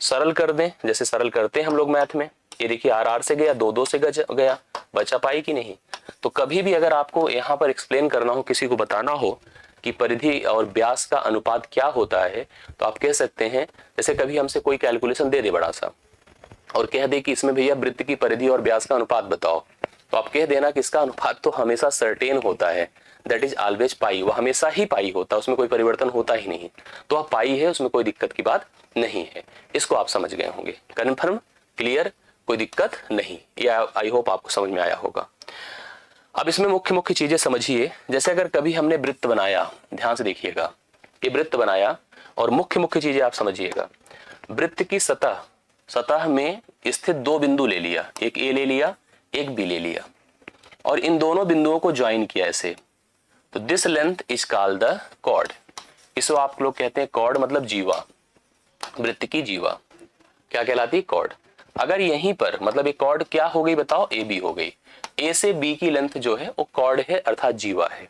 सरल कर दें, जैसे सरल करते हैं हम लोग मैथ में, ये देखिए r से गया, 2 से गया, बचा पाई कि नहीं। तो कभी भी अगर आपको यहाँ पर एक्सप्लेन करना हो, किसी को बताना हो कि परिधि और व्यास का अनुपात क्या होता है, तो आप कह सकते हैं, जैसे कभी हमसे कोई कैलकुलेशन दे दे बड़ा सा और कह दे कि इसमें भैया वृत्त की परिधि और व्यास का अनुपात बताओ, तो आप कह देना कि इसका अनुपात तो हमेशा सर्टेन होता है, दैट इज ऑलवेज पाई। वो हमेशा ही पाई होता है, उसमें कोई परिवर्तन होता ही नहीं। तो आप पाई है, उसमें कोई दिक्कत की बात नहीं है। इसको आप समझ गए होंगे, कन्फर्म, क्लियर, कोई दिक्कत नहीं। या आई होप आपको समझ में आया होगा। अब इसमें मुख्य मुख्य चीजें समझिए। जैसे अगर कभी हमने वृत्त बनाया, ध्यान से देखिएगा, ये वृत्त बनाया और मुख्य मुख्य चीजें आप समझिएगा। वृत्त की सतह में स्थित 2 बिंदु ले लिया, एक ए ले लिया, एक बी ले लिया। और इन दोनों बिंदुओं को ज्वाइन किया ऐसे, तो this length is called the chord. इसको आप लोग कहते हैं कॉर्ड, मतलब जीवा, वृत्त की जीवा क्या कहलाती है? कॉर्ड। अगर यहीं पर मतलब एक कॉर्ड क्या हो गई बताओ? ए बी हो गई। ए से बी की लेंथ जो है वो कॉर्ड है अर्थात जीवा है।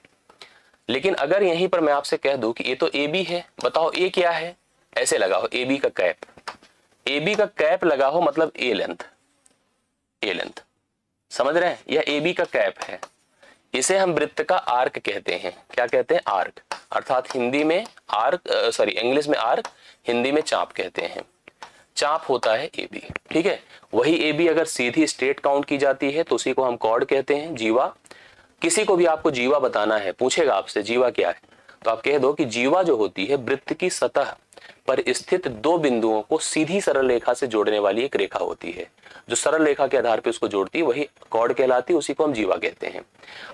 लेकिन अगर यहीं पर मैं आपसे कह दूं कि ये तो ए बी है, बताओ ए क्या है? ऐसे लगाओ ए बी का कैप, ए बी का कैप लगाओ मतलब ए लेंथ, ए लेंथ, समझ रहे हैं? यह ए बी का कैप है। इसे हम वृत्त का आर्क कहते हैं। क्या कहते हैं? आर्क, अर्थात हिंदी में आर्क, इंग्लिश में आर्क, हिंदी में चाप कहते हैं। चाप होता है ए बी, ठीक है। वही ए बी अगर सीधी स्ट्रेट काउंट की जाती है तो उसी को हम कॉर्ड कहते हैं, जीवा। किसी को भी आपको जीवा बताना है, पूछेगा आपसे जीवा क्या है, तो आप कह दो कि जीवा जो होती है वृत्त की सतह पर स्थित दो बिंदुओं को सीधी सरल रेखा से जोड़ने वाली एक रेखा होती है। जो सरल रेखा के आधार पर उसको जोड़ती है वही कॉर्ड कहलाती है, उसी को हम जीवा कहते हैं।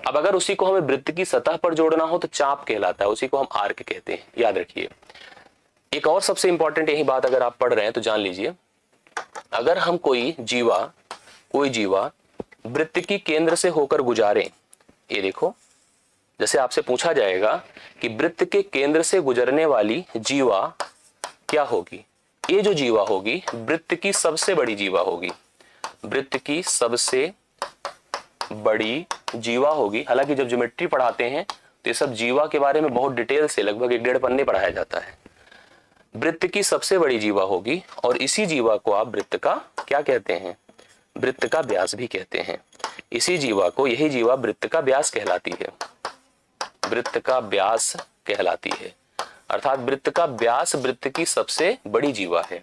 अब अगर उसी को हमें वृत्त की सतह पर जोड़ना हो तो चाप कहलाता है, उसी को हम आर्क कहते हैं, याद रखिए। एक और सबसे इंपॉर्टेंट यही बात अगर आप पढ़ रहे हैं तो जान लीजिए, अगर हम कोई जीवा वृत्त की केंद्र से होकर गुजारें, ये देखो, जैसे आपसे पूछा जाएगा कि वृत्त के केंद्र से गुजरने वाली जीवा क्या होगी? ये जो जीवा होगी वृत्त की सबसे बड़ी जीवा होगी, वृत्त की सबसे बड़ी जीवा होगी। हालांकि जब ज्योमेट्री पढ़ाते हैं तो ये सब जीवा के बारे में बहुत डिटेल से लगभग 1.5 पन्ने पढ़ाया जाता है। वृत्त की सबसे बड़ी जीवा होगी और इसी जीवा को आप वृत्त का क्या कहते हैं? वृत्त का व्यास भी कहते हैं। इसी जीवा को, यही जीवा वृत्त का व्यास कहलाती है, वृत्त का व्यास कहलाती है। अर्थात वृत्त का व्यास वृत्त की सबसे बड़ी जीवा है,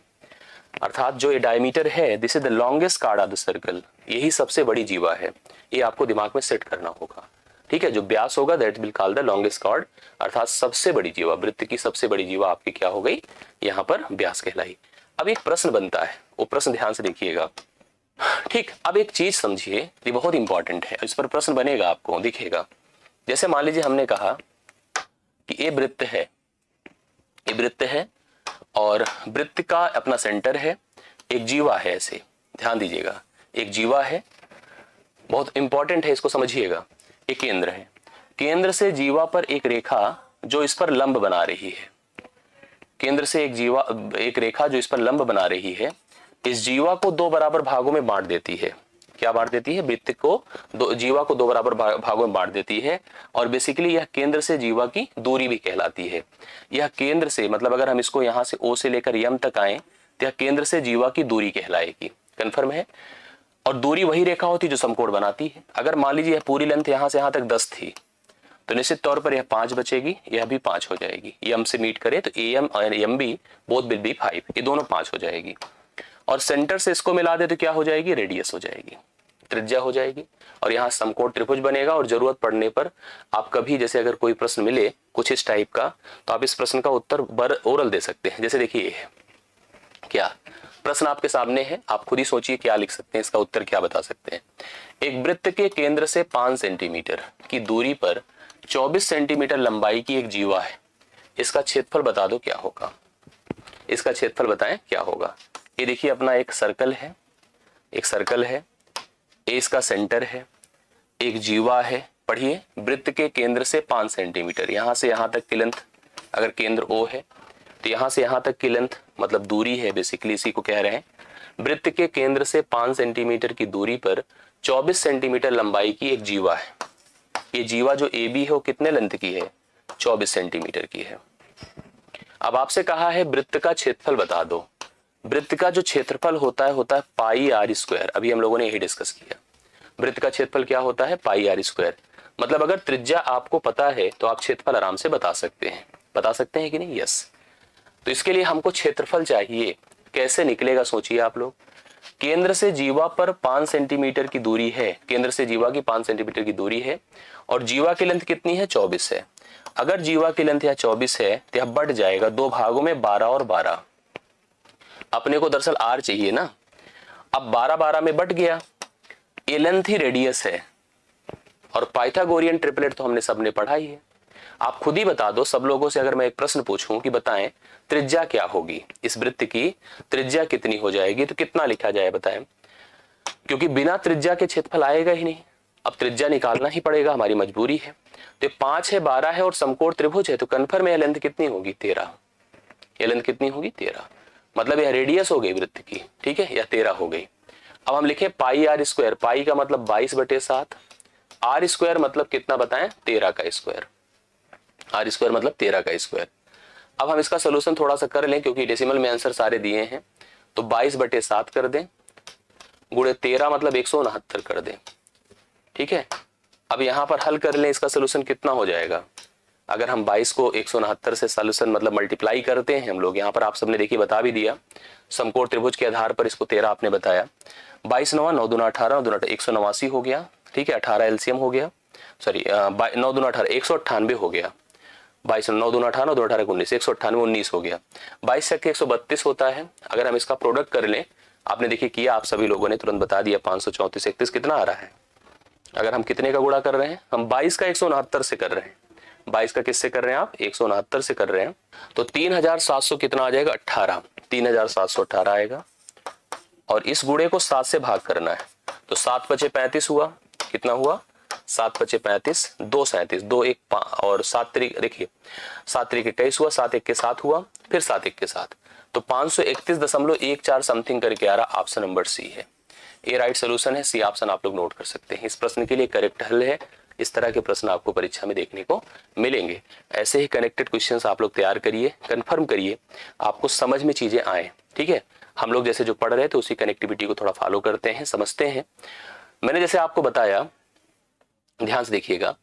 अर्थात जो ये डायमीटर है, this is the longest card of the circle, यही सबसे बड़ी जीवा है। ये आपको दिमाग में सेट करना होगा, ठीक है। जो व्यास होगा that will call the longest chord, अर्थात सबसे बड़ी जीवा, वृत्त की सबसे बड़ी जीवा आपकी क्या हो गई? यहाँ पर व्यास कहलाई। अब एक प्रश्न बनता है, वो प्रश्न ध्यान से देखिएगा, ठीक। अब एक चीज समझिए, ये बहुत इंपॉर्टेंट है, इस पर प्रश्न बनेगा, आपको दिखेगा। जैसे मान लीजिए हमने कहा कि ये वृत्त है, ये वृत्त है और वृत्त का अपना सेंटर है, एक जीवा है, ऐसे ध्यान दीजिएगा, एक जीवा है, बहुत इंपॉर्टेंट है, इसको समझिएगा। एक केंद्र है, केंद्र से जीवा पर एक रेखा जो इस पर लंब बना रही है, केंद्र से एक रेखा जो इस पर लंब बना रही है, इस जीवा को दो बराबर भागों में बांट देती है। क्या बांट देती है? वृत्त को जीवा को दो बराबर भागों में बांट देती है। और बेसिकली यह केंद्र से जीवा की दूरी भी कहलाती है। यह केंद्र से, मतलब अगर हम इसको यहाँ से ओ से लेकर यम तक आए तो यह केंद्र से जीवा की दूरी कहलाएगी। कन्फर्म है? और दूरी वही रेखा होती है जो समकोण बनाती है। अगर मान लीजिए यह पूरी लेंथ यहाँ से यहाँ तक 10 थी तो निश्चित तौर पर यह 5 बचेगी, यह भी 5 हो जाएगी। यम से मीट करे तो एम और M B both will be 5, ये दोनों 5 हो जाएगी। और सेंटर से इसको मिला दे तो क्या हो जाएगी? रेडियस हो जाएगी, त्रिज्या हो जाएगी। और यहाँ समकोण त्रिभुज बनेगा। और जरूरत पड़ने पर आप कभी, जैसे अगर कोई प्रश्न मिले कुछ इस टाइप का, तो आप इस प्रश्न का उत्तर ओरल दे सकते हैं। जैसे देखिए क्या प्रश्न आपके सामने है, आप खुद ही सोचिए क्या लिख सकते हैं, इसका उत्तर क्या बता सकते हैं। एक वृत्त के केंद्र से 5 सेंटीमीटर की दूरी पर 24 सेंटीमीटर लंबाई की एक जीवा है, इसका क्षेत्रफल बता दो क्या होगा। इसका क्षेत्रफल बताएं क्या होगा। ये देखिए अपना एक सर्कल है, एक सर्कल है, ए इसका सेंटर है, एक जीवा है। पढ़िए, वृत्त के केंद्र से 5 सेंटीमीटर, यहां से यहां तक की लेंथ, अगर केंद्र ओ है तो यहां से यहां तक की लेंथ मतलब दूरी है, बेसिकली इसी को कह रहे हैं। वृत्त के केंद्र से 5 सेंटीमीटर की दूरी पर 24 सेंटीमीटर लंबाई की एक जीवा है। ये जीवा जो ए बी है वो कितने लेंथ की है? 24 सेंटीमीटर की है। अब आपसे कहा है वृत्त का क्षेत्रफल बता दो। वृत्त का जो क्षेत्रफल होता है पाई आर स्क्वायर। अभी हम लोगों ने यही डिस्कस किया। वृत्त का क्षेत्रफल क्या होता है? पाई आर स्क्वायर। मतलब अगर त्रिज्या आपको पता है तो आप क्षेत्रफल आराम से बता सकते हैं। बता सकते हैं कि नहीं? यस। तो इसके लिए हमको क्षेत्रफल चाहिए। कैसे निकलेगा सोचिए आप लोग। केंद्र से जीवा पर 5 सेंटीमीटर की दूरी है, केंद्र से जीवा की 5 सेंटीमीटर की दूरी है और जीवा की लेंथ कितनी है? 24 है। अगर जीवा की लेंथ यह 24 है तो यह बढ़ जाएगा दो भागों में, 12 और 12। अपने को दरअसल आर चाहिए ना। अब 12-12 में बढ़ गया। ये लेंथ ही रेडियस है और पाइथागोरियन ट्रिपलेट तो हमने सबने पढ़ाई है। आप खुद ही बता दो सब लोगों से, अगर मैं एक प्रश्न पूछूं कि बताएं त्रिज्या क्या होगी, इस वृत्त की त्रिज्या कितनी हो जाएगी, तो कितना लिखा जाए बताएं। क्योंकि बिना त्रिज्या के क्षेत्रफल आएगा ही नहीं। अब त्रिज्या निकालना ही पड़ेगा, हमारी मजबूरी है। तो 5 है, 12 है और समकोण त्रिभुज है, तो कन्फर्म है लेंथ कितनी होगी 13। ये लेंथ कितनी होगी 13, मतलब यह रेडियस हो गई वृत्त की, ठीक है, यह 13 हो गई। अब हम लिखें पाई आर स्क्वायर, पाई का मतलब 22/7, आर स्क्वायर मतलब कितना बताएं 13 का स्क्वायर, आर स्क्वायर मतलब 13 का स्क्वायर। अब हम इसका सोल्यूशन थोड़ा सा कर लें क्योंकि डेसिमल में आंसर सारे दिए हैं, तो 22/7 कर दें गुणे 13 मतलब 169 कर दें, ठीक है। अब यहां पर हल कर लें, इसका सोल्यूशन कितना हो जाएगा, अगर हम 22 को 169 से सोल्यूशन मतलब मल्टीप्लाई करते हैं हम लोग, यहाँ पर आप सबने देखिए बता भी दिया, समकोण त्रिभुज के आधार पर इसको 13 आपने बताया, 22 9 9 दूना 18, 9 दूना 189 हो गया, ठीक है, 18 एलसीएम हो गया, सॉरी 9 दूना 18 198 हो गया, 22 9 दूना 18 9 दूना 18 19 198 19 हो गया, 22 के 132 होता है। अगर हम इसका प्रोडक्ट कर लें, आपने देखिए किया, आप सभी लोगों ने तुरंत बता दिया, 534 31 कितना आ रहा है। अगर हम कितने का गुणा कर रहे हैं, हम 22 का 169 से कर रहे हैं, 22 का किससे कर रहे हैं आप 169 से कर रहे हैं, तो 3700 कितना आ जाएगा 18, 3718 आएगा। और इस गुणे को 7 से भाग करना है, तो 7 × 5 = 35 हुआ, कितना हुआ 7 × 5 = 35, 2 37 2 1 5 और 7 3 देखिए 7 3 21 हुआ, 7 1 के 7 हुआ, फिर 7 1 के 7, तो 531.14 समथिंग करके आ रहा। ऑप्शन नंबर सी है, ए राइट सोल्यूशन है, सी ऑप्शन आप लोग नोट कर सकते हैं। इस प्रश्न के लिए करेक्ट हल है। इस तरह के प्रश्न आपको परीक्षा में देखने को मिलेंगे। ऐसे ही कनेक्टेड क्वेश्चंस आप लोग तैयार करिए, कंफर्म करिए, आपको समझ में चीजें आए, ठीक है। हम लोग जैसे जो पढ़ रहे थे उसी कनेक्टिविटी को थोड़ा फॉलो करते हैं, समझते हैं। मैंने जैसे आपको बताया, ध्यान से देखिएगा,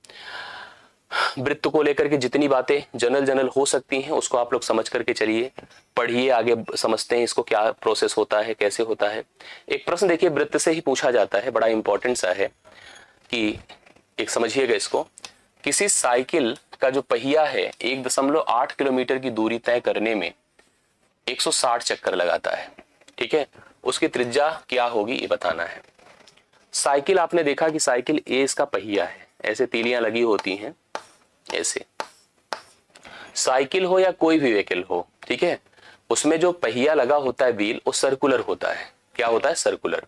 वृत्त को लेकर के जितनी बातें जनरल हो सकती हैं उसको आप लोग समझ करके चलिए, पढ़िए, आगे समझते हैं इसको क्या प्रोसेस होता है, कैसे होता है। एक प्रश्न देखिए वृत्त से ही पूछा जाता है, बड़ा इंपॉर्टेंट सा है कि एक समझिएगा इसको, किसी साइकिल का जो पहिया है 1.8 किलोमीटर की दूरी तय करने में 160 चक्कर लगाता है, ठीक है। उसकी त्रिज्या क्या होगी ये बताना है। साइकिल आपने देखा कि साइकिल ए इसका पहिया है, ऐसे तीलियां लगी होती हैं ऐसे, साइकिल हो या कोई भी व्हीकल हो, ठीक है, उसमें जो पहिया लगा होता है व्हील, वो सर्कुलर होता है। क्या होता है सर्कुलर।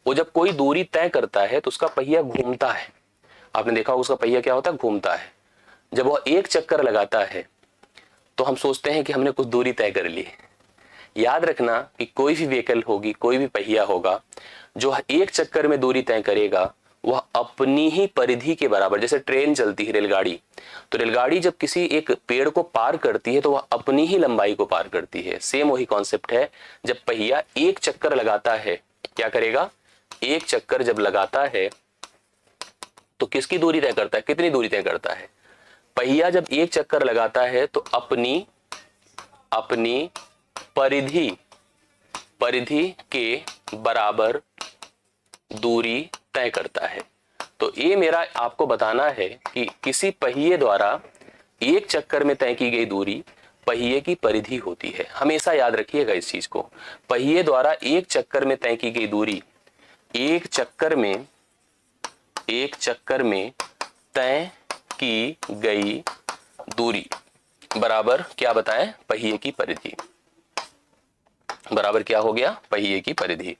वो जब कोई दूरी तय करता है तो उसका पहिया घूमता है, आपने देखा उसका पहिया क्या होता है घूमता है। जब वो एक चक्कर लगाता है तो हम सोचते हैं कि हमने कुछ दूरी तय कर ली। याद रखना कि कोई भी व्हीकल होगी, कोई भी पहिया होगा, जो एक चक्कर में दूरी तय करेगा वह अपनी ही परिधि के बराबर, जैसे ट्रेन चलती है, रेलगाड़ी, तो रेलगाड़ी जब किसी एक पेड़ को पार करती है तो वह अपनी ही लंबाई को पार करती है। सेम वही कॉन्सेप्ट है, जब पहिया एक चक्कर लगाता है क्या करेगा, एक चक्कर जब लगाता है तो किसकी दूरी तय करता है, कितनी दूरी तय करता है। पहिया जब एक चक्कर लगाता है तो अपनी परिधि के बराबर दूरी तय करता है। तो ये मेरा आपको बताना है कि किसी पहिए द्वारा एक चक्कर में तय की गई दूरी पहिए की परिधि होती है। हमेशा याद रखिएगा इस चीज को, पहिए द्वारा एक चक्कर में तय की गई दूरी, एक चक्कर में तय की गई दूरी बराबर क्या बताएं, पहिए की परिधि, बराबर क्या हो गया, पहिए की परिधि।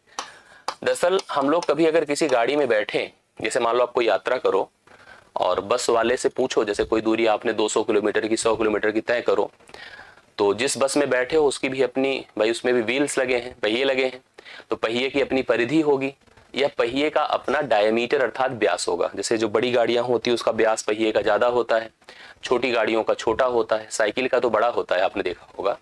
दरअसल हम लोग कभी अगर किसी गाड़ी में बैठे, जैसे मान लो आप कोई यात्रा करो और बस वाले से पूछो, जैसे कोई दूरी आपने 200 किलोमीटर की 100 किलोमीटर की तय करो, तो जिस बस में बैठे हो उसकी भी अपनी, भाई उसमें भी व्हील्स लगे हैं, पहिए लगे हैं, तो पहिए की अपनी परिधि होगी, या पहिए का अपना डायमीटर अर्थात व्यास होगा। जैसे जो बड़ी गाड़ियां होती है उसका व्यास पहिए का ज्यादा होता है, छोटी गाड़ियों का छोटा होता है, साइकिल का तो बड़ा होता है, आपने देखा होगा।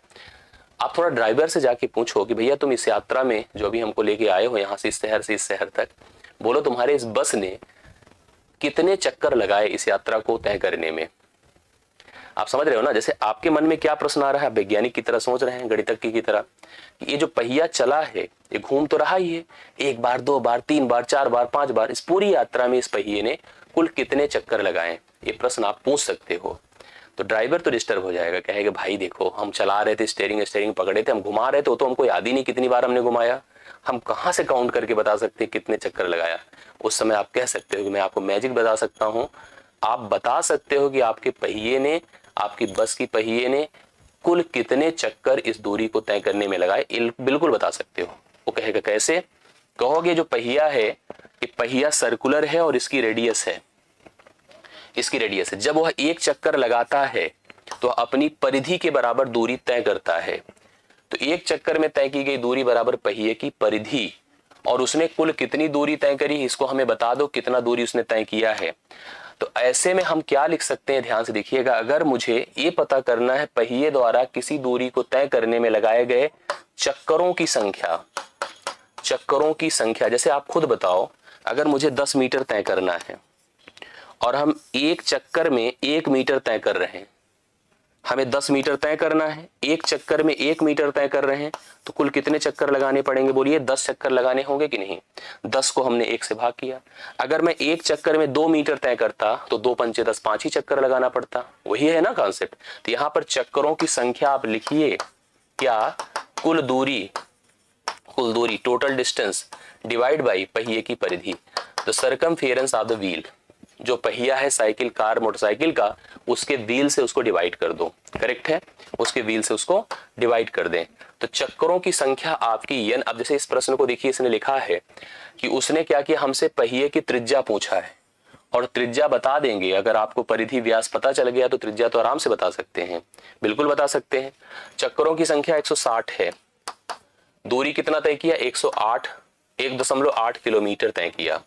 आप थोड़ा ड्राइवर से जाके पूछो कि भैया तुम इस यात्रा में जो भी हमको लेके आए हो यहाँ से इस शहर तक, बोलो तुम्हारे इस बस ने कितने चक्कर लगाए इस यात्रा को तय करने में। आप समझ रहे हो ना, जैसे आपके मन में क्या प्रश्न आ रहा है, वैज्ञानिक की तरह सोच रहे हैं, गणितज्ञ की तरह, कि ये जो पहिया चला है ये घूम तो रहा ही है, 1 बार 2 बार 3 बार 4 बार 5 बार, इस पूरी यात्रा में इस पहिए ने कुल कितने चक्कर लगाए, ये प्रश्न आप पूछ सकते हो। तो ड्राइवर तो डिस्टर्ब हो जाएगा, कहेगा भाई देखो हम चला रहे थे, स्टेयरिंग पकड़े थे, हम घुमा रहे थे, तो हमको याद ही नहीं कितनी बार हमने घुमाया, हम कहाँ से काउंट करके बता सकते हैं कितने चक्कर लगाया। उस समय आप कह सकते हो कि मैं आपको मैजिक बता सकता हूँ, आप बता सकते हो कि आपके पहिए ने, आपकी बस की पहिए ने कुल कितने चक्कर इस दूरी को तय करने में लगाए, बिल्कुल बता सकते हो। वो कहेगा कैसे, कहोगे जो पहिया है कि पहिया सर्कुलर है और इसकी रेडियस है, जब वह एक चक्कर लगाता है तो अपनी परिधि के बराबर दूरी तय करता है। तो एक चक्कर में तय की गई दूरी बराबर पहिए की परिधि, और उसने कुल कितनी दूरी तय करी इसको हमें बता दो, कितना दूरी उसने तय किया है। तो ऐसे में हम क्या लिख सकते हैं, ध्यान से देखिएगा। अगर मुझे ये पता करना है पहिए द्वारा किसी दूरी को तय करने में लगाए गए चक्करों की संख्या, जैसे आप खुद बताओ, अगर मुझे 10 मीटर तय करना है और हम एक चक्कर में 1 मीटर तय कर रहे हैं, हमें 10 मीटर तय करना है, एक चक्कर में 1 मीटर तय कर रहे हैं, तो कुल कितने चक्कर लगाने पड़ेंगे बोलिए? 10 चक्कर लगाने होंगे कि नहीं? 10 को हमने 1 से भाग किया। अगर मैं एक चक्कर में 2 मीटर तय करता तो 2 पंचे 10, 5 ही चक्कर लगाना पड़ता। वही है ना कॉन्सेप्ट। तो यहाँ पर चक्करों की संख्या आप लिखिए क्या? कुल दूरी टोटल डिस्टेंस डिवाइड बाई पहिए की परिधि। The circumference of the wheel, जो पहिया है साइकिल, कार, मोटरसाइकिल का, उसके व्हील से उसको डिवाइड कर दो। करेक्ट है, उसके व्हील से उसको डिवाइड कर दें। तो चक्करों की संख्या आपकी n। अब जैसे इस प्रश्न को देखिए, इसने लिखा है कि उसने क्या किया, हमसे पहिए की त्रिज्या पूछा है और त्रिज्या बता देंगे। अगर आपको परिधि व्यास पता चल गया तो त्रिज्या तो आराम से बता सकते हैं, बिल्कुल बता सकते हैं। चक्करों की संख्या 160 है, दूरी कितना तय किया? 1.8 किलोमीटर तय किया।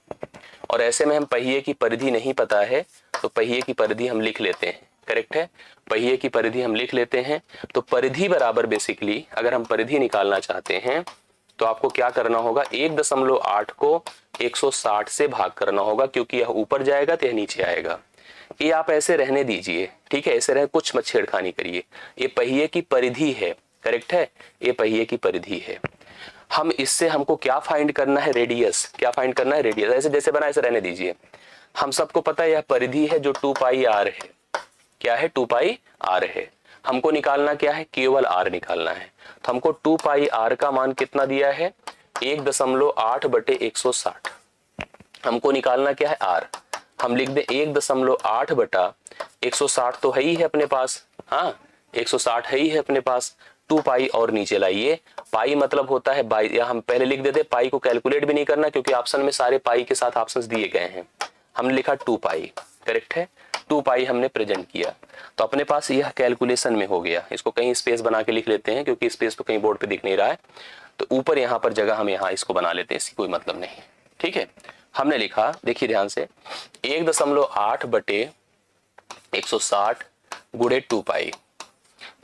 और ऐसे में हम पहिए की परिधि नहीं पता है तो पहिए की परिधि हम लिख लेते हैं। करेक्ट है, पहिए की परिधि हम लिख लेते हैं। तो परिधि बराबर बेसिकली अगर हम परिधि निकालना चाहते हैं तो आपको क्या करना होगा? 1.8 को 160 से भाग करना होगा, क्योंकि यह ऊपर जाएगा तो यह नीचे आएगा। ये आप ऐसे रहने दीजिए, ठीक है, ऐसे रहे, कुछ मत छेड़खानी करिए। ये पहिए की परिधि है। करेक्ट है, ये पहिए की परिधि है। हम इससे हमको क्या फाइंड करना है? रेडियस। क्या फाइंड करना है? रेडियस। ऐसे जैसे बना ऐसे रहने दीजिए। हम सबको पता है यह परिधि है जो 2 पाई आर है। क्या है? 2 पाई आर है। हमको निकालना क्या है? केवल आर निकालना है। तो हमको 2 पाई आर का मान कितना दिया है? 1.8/160। हमको निकालना क्या है? आर। हम लिख दें 1.8/160 तो है ही है अपने पास। हाँ, 160 है ही है अपने पास। 2 पाई और नीचे लाइए। पाई मतलब होता है 22, या हम पहले लिख देते पाई को कैलकुलेट भी नहीं करना, क्योंकि ऑप्शन में सारे पाई के साथ ऑप्शंस दिए गए हैं। हमने लिखा 2 पाई। करेक्ट है, 2 पाई हमने प्रेजेंट किया तो अपने पास यह कैलकुलेशन में हो गया। इसको कहीं स्पेस बना के लिख लेते हैं, क्योंकि स्पेस तो कहीं बोर्ड पे दिख नहीं रहा है। तो ऊपर यहाँ पर जगह हम यहाँ इसको बना लेते हैं, इसकी कोई मतलब नहीं। ठीक है, हमने लिखा, देखिए ध्यान से, 1.8/160 गुणे 2 पाई।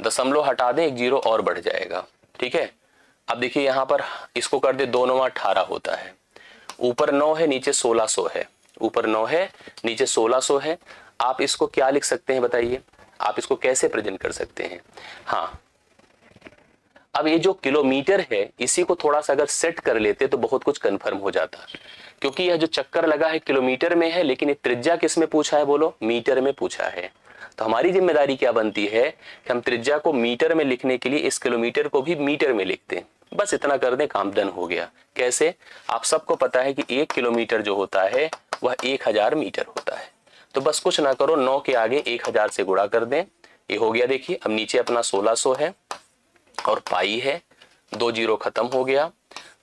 दशमलव हटा दें, एक जीरो और बढ़ जाएगा। ठीक है, अब देखिए यहाँ पर इसको कर दे, 2 9 18 होता है। ऊपर 9 है, नीचे 1600 है। ऊपर 9 है, नीचे 1600 है। आप इसको क्या लिख सकते हैं बताइए? आप इसको कैसे प्रेजेंट कर सकते हैं? हाँ, अब ये जो किलोमीटर है इसी को थोड़ा सा अगर सेट कर लेते तो बहुत कुछ कंफर्म हो जाता, क्योंकि यह जो चक्कर लगा है किलोमीटर में है, लेकिन ये त्रिज्या किस में पूछा है बोलो? मीटर में पूछा है। तो हमारी जिम्मेदारी क्या बनती है कि हम त्रिज्या को मीटर में लिखने के लिए इस किलोमीटर को भी मीटर में लिखते हैं। बस इतना कर दें, काम डन हो गया। कैसे? आप सबको पता है कि 1 किलोमीटर जो होता है वह 1000 मीटर होता है। तो बस कुछ ना करो, 9 के आगे 1000 से गुणा कर दें, ये हो गया। देखिए अब नीचे अपना 1600 है और पाई है, 2 जीरो खत्म हो गया।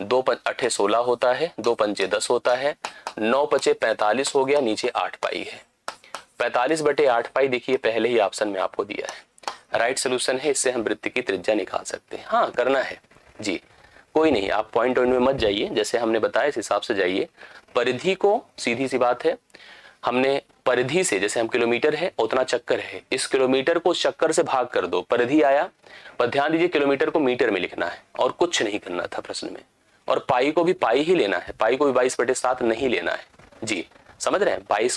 2 8 16 होता है, 2 पंचे 10 होता है, 9 पचे 45 हो गया, नीचे 8 पाई है। 45/8 पाई देखिए पहले ही ऑप्शन में आपको दिया है, राइट सोल्यूशन है। इससे हम वृत्त की त्रिज्या निकाल सकते हैं। हाँ, करना है जी, कोई नहीं, आप पॉइंट में मत जाइए, जैसे हमने बताया इस हिसाब से जाइए। परिधि को, सीधी सी बात है, हमने परिधि से, जैसे हम किलोमीटर है उतना चक्कर है, इस किलोमीटर को चक्कर से भाग कर दो, परिधि आया। पर ध्यान दीजिए किलोमीटर को मीटर में लिखना है और कुछ नहीं करना था प्रश्न में। और पाई को भी पाई ही लेना है, पाई को भी 22/7 नहीं लेना है जी, समझ रहे हैं? पाई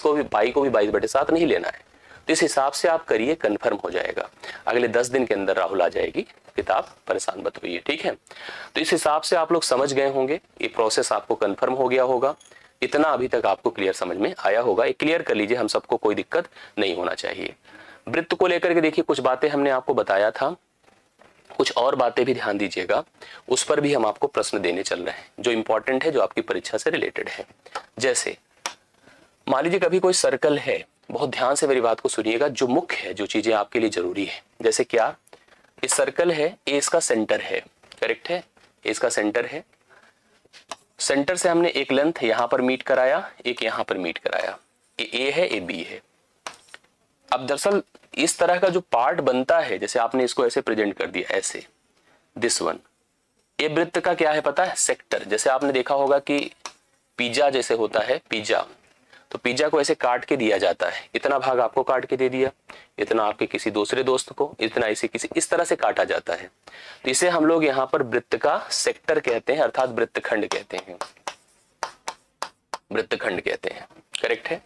को भी 22/7 नहीं लेना है। तो इस हिसाब से आप करिए, कंफर्म हो जाएगा। अगले 10 दिन के अंदर राहुल आ जाएगी किताब, परेशान मत होइए। ठीक है, तो इस हिसाब से आप लोग समझ गए होंगे, ये प्रोसेस आपको कंफर्म हो गया होगा। इतना अभी तक आपको क्लियर समझ में आया होगा, ये क्लियर कर लीजिए, हम सबको कोई दिक्कत नहीं होना चाहिए। वृत्त को लेकर के देखिए कुछ बातें हमने आपको बताया था, कुछ और बातें भी ध्यान दीजिएगा, उस पर भी हम आपको प्रश्न देने चल रहे हैं जो इंपॉर्टेंट है, जो आपकी परीक्षा से रिलेटेड है। जैसे मान लीजिए कभी कोई सर्कल है, बहुत ध्यान से मेरी बात को सुनिएगा, जो मुख्य है, जो चीजें आपके लिए जरूरी है। जैसे क्या, इस सर्कल है, ए इसका सेंटर है। करेक्ट है, ए इसका सेंटर है। सेंटर से हमने एक लेंथ यहां पर मीट कराया, एक यहां पर मीट कराया, ये ए है, ये बी है। अब दरअसल इस तरह का जो पार्ट बनता है, जैसे आपने इसको ऐसे प्रेजेंट कर दिया ऐसे, दिस वन, ये वृत्त का क्या है पता है, सेक्टर। जैसे आपने देखा होगा कि पिज्जा जैसे होता है, पिज्जा, तो पिज्जा को ऐसे काट के दिया जाता है, इतना भाग आपको काट के दे दिया, इतना आपके किसी दूसरे दोस्त को, इतना इसे किसी, इस तरह से काटा जाता है। तो इसे हम लोग यहाँ पर वृत्त का सेक्टर कहते हैं, अर्थात वृत्तखंड कहते हैं, वृत्तखंड कहते हैं, करेक्ट है।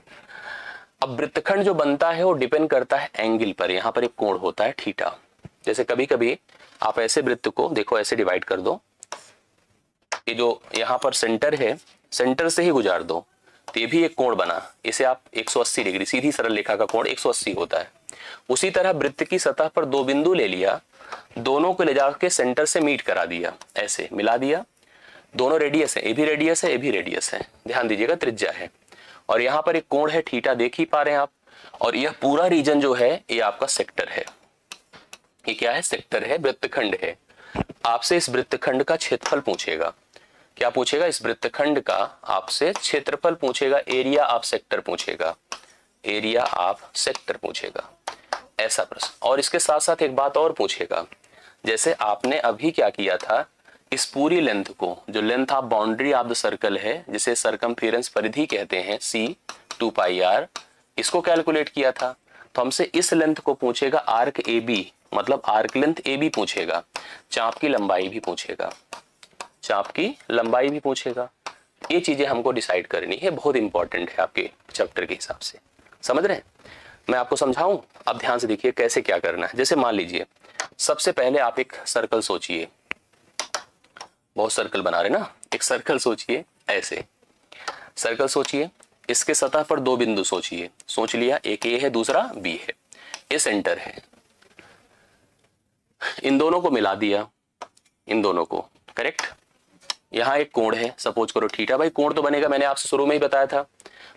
अब वृत्तखंड जो बनता है वो डिपेंड करता है एंगल पर। यहाँ पर एक कोण होता है थीटा। जैसे कभी कभी आप ऐसे वृत्त को देखो, ऐसे डिवाइड कर दो, ये जो यहाँ पर सेंटर है, सेंटर से ही गुजार दो, तो ये भी एक कोण बना, इसे आप 180 डिग्री, सीधी सरल रेखा का कोण 180 होता है। उसी तरह वृत्त की सतह पर दो बिंदु ले लिया, दोनों को ले जाके सेंटर से मीट करा दिया, ऐसे मिला दिया, दोनों रेडियस है, ये भी रेडियस है, ये भी रेडियस है, ध्यान दीजिएगा त्रिज्या है, और यहाँ पर एक कोण है थीटा, देख ही पा रहे हैं आप, और यह पूरा रीजन जो है ये आपका सेक्टर है। ये क्या है, सेक्टर है, वृत्तखंड है। आपसे इस वृत्तखंड का क्षेत्रफल पूछेगा, क्या पूछेगा, इस वृत्तखंड का आपसे क्षेत्रफल पूछेगा, एरिया ऑफ सेक्टर पूछेगा, एरिया ऑफ सेक्टर पूछेगा, ऐसा प्रश्न। और इसके साथ साथ एक बात और पूछेगा, जैसे आपने अभी क्या किया था, इस पूरी लेंथ को, जो length of boundary of the circle है, जिसे सरकमफेरेंस परिधि कहते हैं, c 2 पाई r, इसको कैलकुलेट किया था। तो हमसे इस लेंथ को पूछेगा आर्क ए बी, मतलब आर्क लेंथ ए बी पूछेगा, चाप की लंबाई भी पूछेगा, चाप की लंबाई भी पूछेगा। ये चीजें हमको डिसाइड करनी है, बहुत इंपॉर्टेंट है आपके चैप्टर के हिसाब से, समझ रहे हैं। मैं आपको समझाऊं, अब ध्यान से देखिए कैसे क्या करना है। जैसे मान लीजिए सबसे पहले आप एक सर्कल सोचिए, बहुत सर्कल बना रहे ना, एक सर्कल सोचिए, ऐसे सर्कल सोचिए, इसके सतह पर दो बिंदु सोचिए, सोच लिया, एक ए है, दूसरा बी है, ये सेंटर है, इन दोनों को मिला दिया, इन दोनों को, करेक्ट। यहां एक कोण है, सपोज करो थीटा, भाई कोण तो बनेगा, मैंने आपसे शुरू में ही बताया था,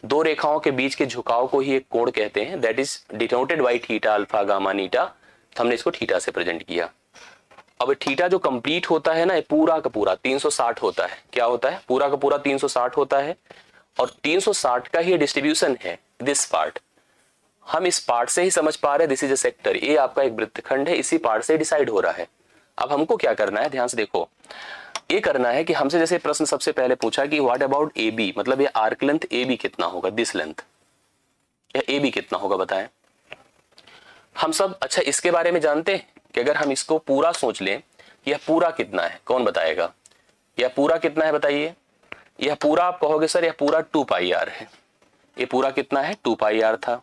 दो रेखाओं के बीच के झुकाव को ही एक कोण कहते हैं, that is denoted by theta alpha gamma नीटा। हमने इसको थीटा से प्रेजेंट किया। अब थीटा जो कंप्लीट होता है ना, ये पूरा का पूरा 360 होता है, क्या होता है, पूरा का पूरा 360 होता है, और 360 का ही डिस्ट्रीब्यूशन है दिस पार्ट। हम इस पार्ट से ही समझ पा रहे हैं, दिस इज अ सेक्टर, ये आपका एक वृत्तखंड है, इसी पार्ट से डिसाइड हो रहा है। अब हमको क्या करना है, ध्यान से देखो, ये करना है कि हमसे जैसे प्रश्न सबसे पहले पूछा कि व्हाट अबाउट ए बी, मतलब ये आर्क लेंथ ए बी कितना होगा, दिस लेंथ, या ए बी कितना होगा बताएं। हम सब अच्छा इसके बारे में जानते हैं कि अगर हम इसको पूरा सोच लें, यह पूरा कितना है, कौन बताएगा, यह पूरा कितना है बताइए। यह पूरा आप कहोगे सर यह पूरा 2 पाई आर है, ये पूरा कितना है, 2 पाई आर था।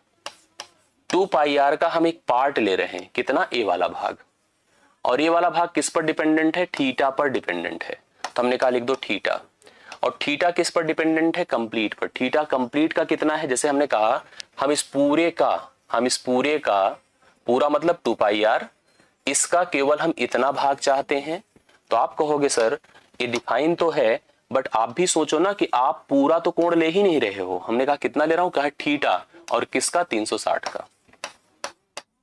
2 पाई आर का हम एक पार्ट ले रहे हैं, कितना, ए वाला भाग, और ये वाला भाग किस पर डिपेंडेंट है, थीटा पर डिपेंडेंट है, तो हमने कहा लिख दो थीटा। और थीटा किस पर डिपेंडेंट है, कंप्लीट पर। थीटा कंप्लीट का कितना है, जैसे हमने कहा हम इस पूरे का पूरा मतलब 2 पाई आर, इसका केवल हम इतना भाग चाहते हैं। तो आप कहोगे सर ये डिफाइन तो है, बट आप भी सोचो ना कि आप पूरा तो कोण ले ही नहीं रहे हो। हमने कहा कितना ले रहा हूं, कहा थीटा, और किसका, 360 का,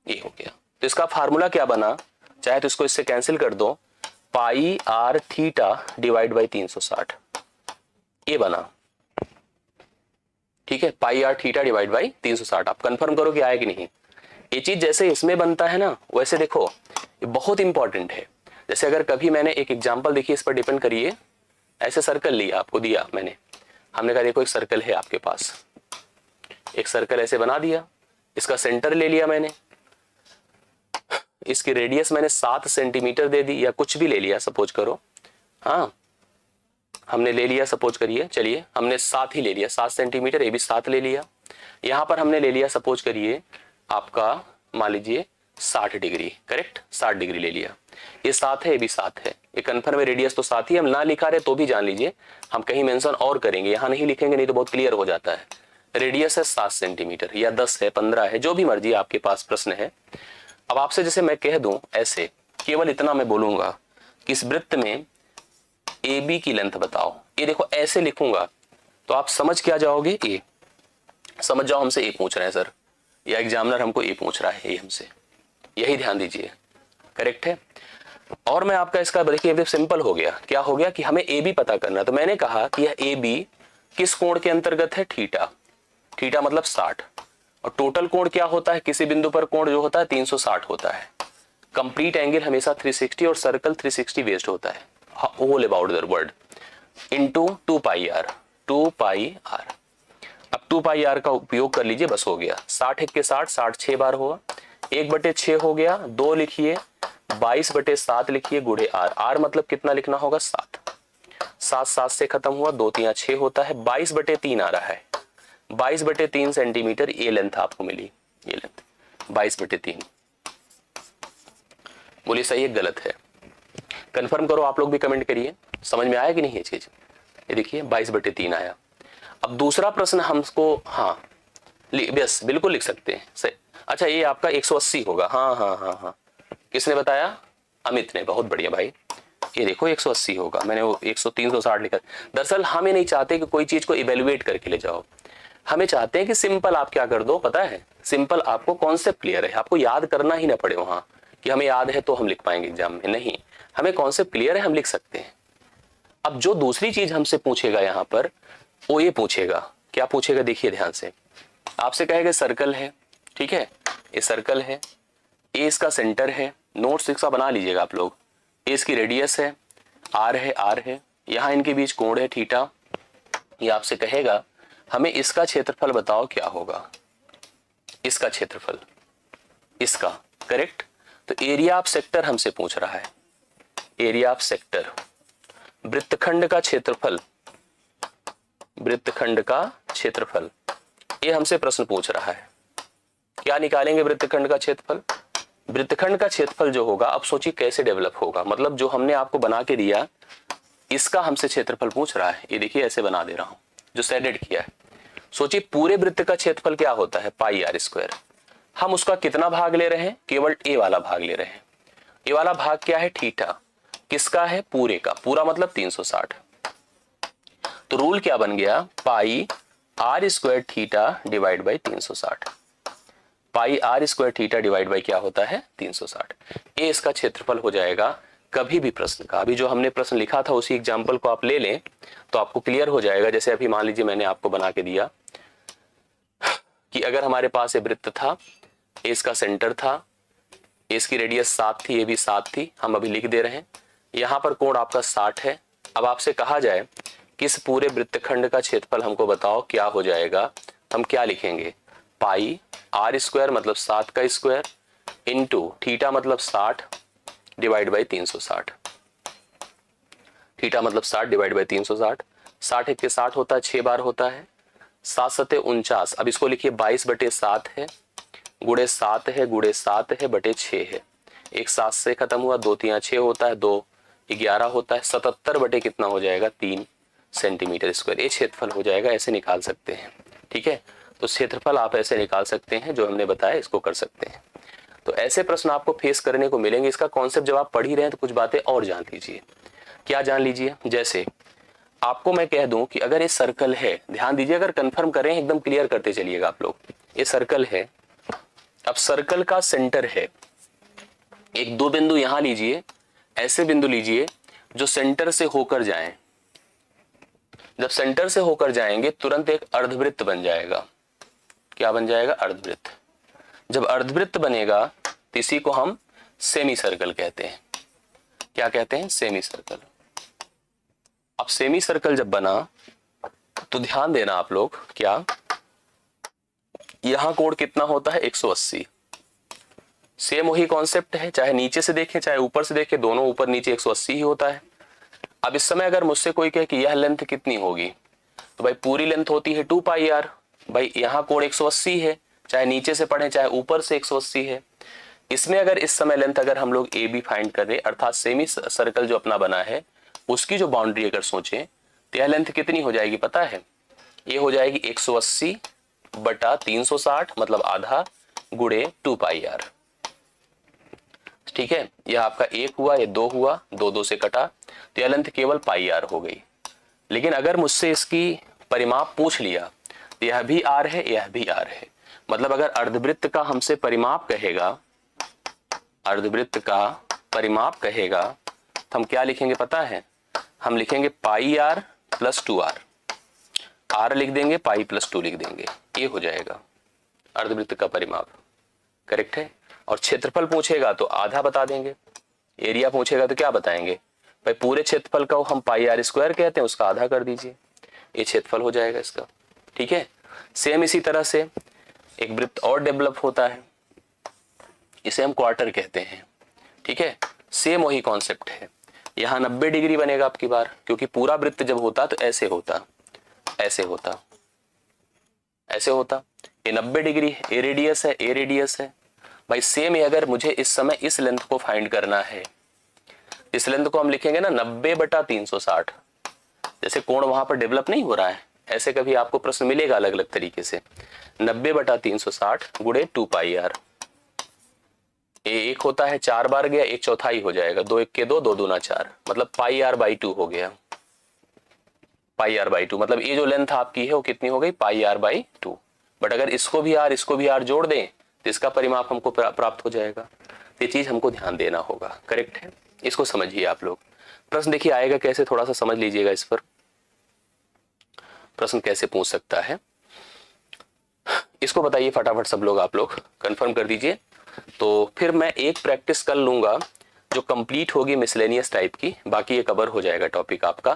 ये हो गया। तो इसका फार्मूला क्या बना, चाहे तो इसको इससे कैंसिल कर दो, पाई आर थीटा डिवाइड बाई 360, ये बना, ठीक है, पाई आर थीटा डिवाइड बाई 360। आप कंफर्म करो कि आया कि नहीं। ये चीज जैसे इसमें बनता है ना, वैसे देखो ये बहुत इंपॉर्टेंट है। जैसे अगर कभी मैंने एक एग्जांपल देखिए, इस पर डिपेंड करिए, ऐसे सर्कल लिया, आपको दिया मैंने, हमने कहा देखो एक सर्कल है आपके पास, एक सर्कल ऐसे बना दिया, इसका सेंटर ले लिया मैंने, इसकी रेडियस मैंने 7 सेंटीमीटर दे दी, या कुछ भी ले लिया सपोज करो, हाँ हमने ले लिया सपोज करिए, चलिए हमने 7 ही ले लिया, 7 सेंटीमीटर, ये भी 7 ले लिया। यहां पर हमने ले लिया सपोज करिए आपका, मान लीजिए 60 डिग्री, करेक्ट, 60 डिग्री ले लिया, ये 7 है, ये भी 7 है, ये कन्फर्म है, रेडियस तो 7 ही, हम ना लिखा रहे तो भी जान लीजिए, हम कहीं मेंशन और करेंगे, यहां नहीं लिखेंगे नहीं तो बहुत क्लियर हो जाता है। रेडियस है 7 सेंटीमीटर, या 10 है, 15 है, जो भी मर्जी आपके पास प्रश्न है। अब आपसे जैसे मैं कह दूं ऐसे, केवल इतना मैं बोलूंगा कि इस वृत्त में ए बी की लेंथ बताओ, ये देखो ऐसे लिखूंगा तो आप समझ क्या जाओगे, ए समझ जाओ हमसे ए पूछ रहे हैं सर, या एग्जामिनर हमको ए पूछ रहा है, ये हमसे, यही ध्यान दीजिए, करेक्ट है। और मैं आपका इसका देखिए सिंपल हो गया, क्या हो गया कि हमें ए बी पता करना है। तो मैंने कहा कि यह ए बी किस कोण के अंतर्गत है, थीटा। थीटा मतलब 60, और टोटल कोण क्या होता है, किसी बिंदु पर कोण जो होता है 360 होता है। कंप्लीट एंगल हमेशा 360 और सर्कल 360 बेस्ड होता है, all about the world, into 2 pi R, 2 pi R. अब 2 पाई आर का उपयोग कर लीजिए, बस हो गया। 60 एक के 60, 60 6 बार होगा, 1/6 हो गया, 2 लिखिए, 22/7 लिखिए, गुणे आर। आर मतलब कितना लिखना होगा, 7। 7 7 से खत्म हुआ, 2 3 6 होता है, 22/3 आ रहा है। 22/3 सेंटीमीटर ये लेंथ आपको मिली, ये लेंथ 22/3। बोलिए सही है गलत है, कंफर्म करो, आप लोग भी कमेंट करिए। समझ में आया कि नहीं ये चीज। ये देखिए 22/3 आया। अब दूसरा प्रश्न हमको, हाँ बस बिल्कुल लिख सकते हैं सही। अच्छा ये आपका 180 होगा, हाँ हाँ हाँ हाँ, किसने बताया, अमित ने, बहुत बढ़िया भाई। ये देखो 180 होगा, मैंने वो 100 360 लिखा। दरअसल हम ये नहीं चाहते कि कोई चीज को इवेल्युएट करके ले जाओ, हमें चाहते हैं कि सिंपल आप क्या कर दो, पता है, सिंपल आपको कॉन्सेप्ट क्लियर है, आपको याद करना ही ना पड़े वहां कि हमें याद है तो हम लिख पाएंगे एग्जाम में, नहीं, हमें कॉन्सेप्ट क्लियर है, हम लिख सकते हैं। अब जो दूसरी चीज हमसे पूछेगा यहाँ पर, वो ये पूछेगा, क्या पूछेगा देखिए ध्यान से, आपसे कहेगा सर्कल है, ठीक है, ये सर्कल है, ए इसका सेंटर है, नोट्स इसका बना लीजिएगा आप लोग, ए इसकी रेडियस है, आर है, आर है, यहाँ इनके बीच कोण है थीटा। ये आपसे कहेगा हमें इसका क्षेत्रफल बताओ क्या होगा, इसका क्षेत्रफल, इसका, करेक्ट। तो एरिया ऑफ सेक्टर हमसे पूछ रहा है, एरिया ऑफ सेक्टर, वृत्तखंड का क्षेत्रफल, वृत्तखंड का क्षेत्रफल, ये हमसे प्रश्न पूछ रहा है। क्या निकालेंगे वृत्तखंड का क्षेत्रफल, वृत्तखंड का क्षेत्रफल जो होगा, अब सोचिए कैसे डेवलप होगा, मतलब जो हमने आपको बना के दिया इसका हमसे क्षेत्रफल पूछ रहा है। ये देखिए ऐसे बना दे रहा हूं, जो शेडेड किया है। सोचिए पूरे वृत्त का क्षेत्रफल क्या होता है, पाई आर स्क्वायर। हम उसका कितना भाग ले रहे हैं, केवल ए वाला भाग ले रहे हैं। ए वाला भाग क्या है, थीटा, किसका है, पूरे का, पूरा मतलब 360। तो रूल क्या बन गया, pi R square theta divide by 360। Pi R square theta divide by क्या होता है, 360। ये इसका क्षेत्रफल हो जाएगा कभी भी प्रश्न का। अभी जो हमने प्रश्न लिखा था उसी एग्जाम्पल को आप ले लें तो आपको क्लियर हो जाएगा। जैसे अभी मान लीजिए मैंने आपको बना के दिया कि अगर हमारे पास ये वृत्त था, इसका सेंटर था, इसकी रेडियस 7 थी, ये भी 7 थी, हम अभी लिख दे रहे हैं, यहाँ पर कोण आपका 60 है। अब आपसे कहा जाए कि इस पूरे वृत्तखंड का क्षेत्रफल हमको बताओ क्या हो जाएगा, हम क्या लिखेंगे, पाई आर स्क्वायर मतलब 7 का स्क्वायर इंटू थीटा मतलब 60 डिवाइड बाई 360। थीटा मतलब 60 डिवाइड बाई 360। 60 एक के 60 होता है, 6 बार होता है, 7 सते 49। अब इसको लिखिए 22/7 है, गुणे 7 है, गुणे 7 है, बटे 6 है। एक 7 से खत्म हुआ, 2 3 6 होता है, 2 11 होता है, 77 बटे कितना हो जाएगा, 3 सेंटीमीटर स्क्वायर। ये क्षेत्रफल हो जाएगा, ऐसे निकाल सकते हैं, ठीक है। तो क्षेत्रफल आप ऐसे निकाल सकते हैं, जो हमने बताया इसको कर सकते हैं। तो ऐसे प्रश्न आपको फेस करने को मिलेंगे। इसका कॉन्सेप्ट जब आप पढ़ ही रहे हैं तो कुछ बातें और जान लीजिए। क्या जान लीजिए, जैसे आपको मैं कह दूं कि अगर ये सर्कल है, ध्यान दीजिए, अगर कंफर्म करें एकदम क्लियर करते चलिएगा आप लोग। ये सर्कल है, अब सर्कल का सेंटर है, एक दो बिंदु यहां लीजिए, ऐसे बिंदु लीजिए जो सेंटर से होकर जाएं। जब सेंटर से होकर जाएंगे तुरंत एक अर्धवृत्त बन जाएगा। क्या बन जाएगा, अर्धवृत्त। जब अर्धवृत्त बनेगा तो इसी को हम सेमी सर्कल कहते हैं। क्या कहते हैं, सेमी सर्कल। अब सेमी सर्कल जब बना तो ध्यान देना आप लोग, क्या यहां कोण कितना होता है, 180। सेम वही कॉन्सेप्ट है, चाहे नीचे से देखें चाहे ऊपर से देखें, दोनों ऊपर नीचे 180 ही होता है। अब इस समय अगर मुझसे कोई कहे कि यह लेंथ कितनी होगी, तो भाई पूरी लेंथ होती है 2 पाई आर। भाई यहाँ कोण 180 है, चाहे नीचे से पढ़े चाहे ऊपर से 180 है। इसमें अगर इस समय लेंथ अगर हम लोग ए बी फाइंड कर रहे, अर्थात सेमी सर्कल जो अपना बना है उसकी जो बाउंड्री अगर सोचें तो यह लेंथ कितनी हो जाएगी पता है, ये हो जाएगी 180 बटा 360 मतलब आधा गुणे 2 पाई आर। ठीक है, यह आपका 1 हुआ, ये 2 हुआ, 2 2 से कटा, तो यह लेंथ केवल पाई आर हो गई। लेकिन अगर मुझसे इसकी परिमाप पूछ लिया तो यह भी आर है, यह भी आर है। मतलब अगर अर्धवृत्त का हमसे परिमाप कहेगा, अर्धवृत्त का परिमाप कहेगा तो हम क्या लिखेंगे पता है, हम लिखेंगे पाई आर प्लस 2r, आर लिख देंगे, पाई प्लस 2 लिख देंगे, ये हो जाएगा अर्धवृत्त का परिमाप। करेक्ट है। और क्षेत्रफल पूछेगा तो आधा बता देंगे, एरिया पूछेगा तो क्या बताएंगे भाई, पूरे क्षेत्रफल का हम पाई आर स्क्वायर कहते हैं, उसका आधा कर दीजिए, ये क्षेत्रफल हो जाएगा इसका। ठीक है। सेम इसी तरह से एक वृत्त और डेवलप होता है, इसे हम क्वार्टर कहते हैं। ठीक है। सेम वही कॉन्सेप्ट है, यहाँ 90 डिग्री बनेगा आपकी बार, क्योंकि पूरा वृत्त जब होता तो ऐसे होता, ऐसे होता, ऐसे होता, ये 90 डिग्री, ए रेडियस है, ए रेडियस है भाई। सेम है, अगर मुझे इस समय इस लेंथ को फाइंड करना है, इस लेंथ को हम लिखेंगे ना 90/360, जैसे कोण वहां पर डेवलप नहीं हो रहा है, ऐसे कभी आपको प्रश्न मिलेगा अलग अलग तरीके से, 90/360 गुणे 2 पाई आर, एक होता है 4 बार गया, 1/4 हो जाएगा, 2 1 के 2, 2 दूना 4, मतलब पाई आर बाई 2 हो गया, पाई आर बाई 2, मतलब ये जो लेंथ आपकी है वो कितनी हो गई, पाई आर बाई 2। बट अगर इसको भी आर जोड़ दें तो इसका परिमाप हमको प्राप्त हो जाएगा। ये चीज हमको ध्यान देना होगा। करेक्ट है। इसको समझिए आप लोग। प्रश्न देखिए आएगा कैसे, थोड़ा सा समझ लीजिएगा इस पर, प्रश्न कैसे पूछ सकता है इसको बताइए फटाफट सब लोग, आप लोग कंफर्म कर दीजिए। तो फिर मैं एक प्रैक्टिस कर लूंगा जो कंप्लीट होगी मिसलेनियस टाइप की, बाकी ये कवर हो जाएगा टॉपिक आपका।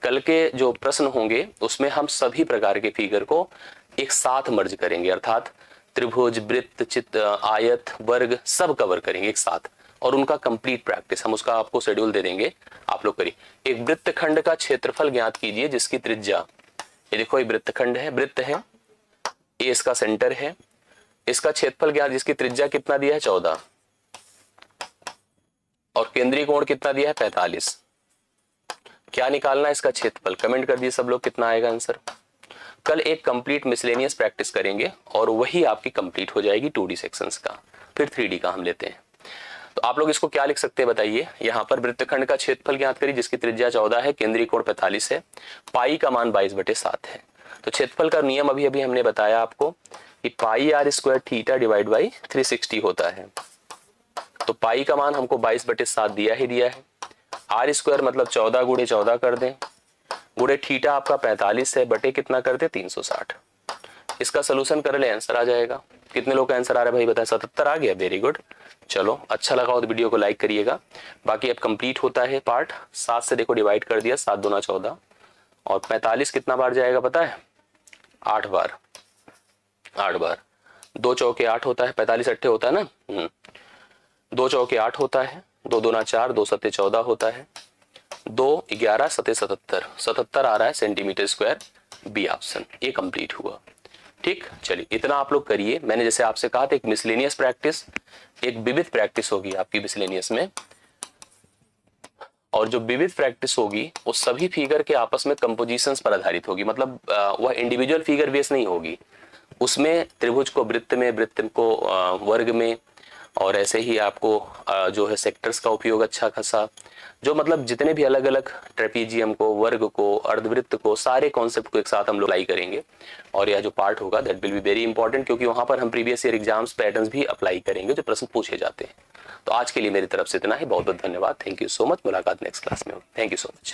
कल के जो प्रश्न होंगे उसमें हम सभी प्रकार के फिगर को एक साथ मर्ज करेंगे, अर्थात त्रिभुज, वृत्त, चित्र, आयत, वर्ग सब कवर करेंगे एक साथ, और उनका कंप्लीट प्रैक्टिस हम उसका आपको शेड्यूल दे देंगे, आप लोग करिए। एक वृत्तखंड का क्षेत्रफल ज्ञात कीजिए जिसकी त्रिज्या, ये देखो ये वृत्तखंड है, वृत्त है, ये इसका सेंटर है, इसका क्षेत्रफल ज्ञात जिसकी त्रिज्या कितना दिया है 14, और केंद्रीय कोण कितना दिया है 45। क्या निकालना है इसका क्षेत्रफल, कमेंट कर दिए सब लोग कितना आएगा आंसर। कल एक कंप्लीट मिसलेनियस प्रैक्टिस करेंगे और वही आपकी कंप्लीट हो जाएगी 2D सेक्शंस का, फिर 3D का हम लेते हैं। तो आप लोग इसको क्या लिख सकते हैं बताइए, यहाँ पर वृत्तखंड का क्षेत्रफल ज्ञात करिए जिसकी त्रिज्या 14 है, केंद्रीय कोण 45 है, पाई का मान 22/7 है। तो क्षेत्रफल का नियम अभी अभी हमने बताया आपको कि pi R square theta divide by 360 होता है। तो पाई का मान हमको 22/7 दिया ही दिया है, आर स्क्वायर मतलब 14 गुणे 14 कर दें, गुणे थीटा आपका 45 है, बटे कितना कर दे 360। इसका सोल्यूशन कर ले, आंसर आ जाएगा। कितने लोग का आंसर आ रहा है भाई बताएं, 77 आ गया, वेरी गुड। चलो अच्छा लगा हो तो वीडियो को लाइक करिएगा। बाकी अब कंप्लीट होता है पार्ट, 7 से देखो डिवाइड कर दिया, 7 दूना 14, और 45 कितना बार जाएगा पता है, 8 बार, 8 बार, 2 चौके 8 होता है, 45 अट्ठे होता है ना, 2 चौके 8 होता है, 2 दूना 4, 2 सत्ते 14 होता है, 2 11 सत्ते 77, 77 आ रहा है सेंटीमीटर स्क्वायर, बी ऑप्शन, ये कंप्लीट हुआ। ठीक, चलिए इतना आप लोग करिए। मैंने जैसे आपसे कहा था एक मिसलेनियस प्रैक्टिस, एक विविध प्रैक्टिस होगी आपकी मिसलेनियस में, और जो विविध प्रैक्टिस होगी वो सभी फिगर के आपस में कंपोजिशंस पर आधारित होगी, मतलब वह इंडिविजुअल फिगर बेस नहीं होगी, उसमें त्रिभुज को वृत्त में, वृत्त को वर्ग में, और ऐसे ही आपको जो है सेक्टर्स का उपयोग अच्छा खासा, जो मतलब जितने भी अलग अलग ट्रेपीजियम को, वर्ग को, अर्धवृत्त को, सारे कॉन्सेप्ट को एक साथ हम लोग अप्लाई करेंगे। और यह जो पार्ट होगा that will be very important, क्योंकि वहां पर हम प्रीवियस ईयर एग्जाम्स पैटर्न्स भी अप्लाई करेंगे जो प्रश्न पूछे जाते हैं। तो आज के लिए मेरी तरफ से इतना ही, बहुत बहुत धन्यवाद, थैंक यू सो मच। मुलाकात नेक्स्ट क्लास में हो, थैंक यू सो मच।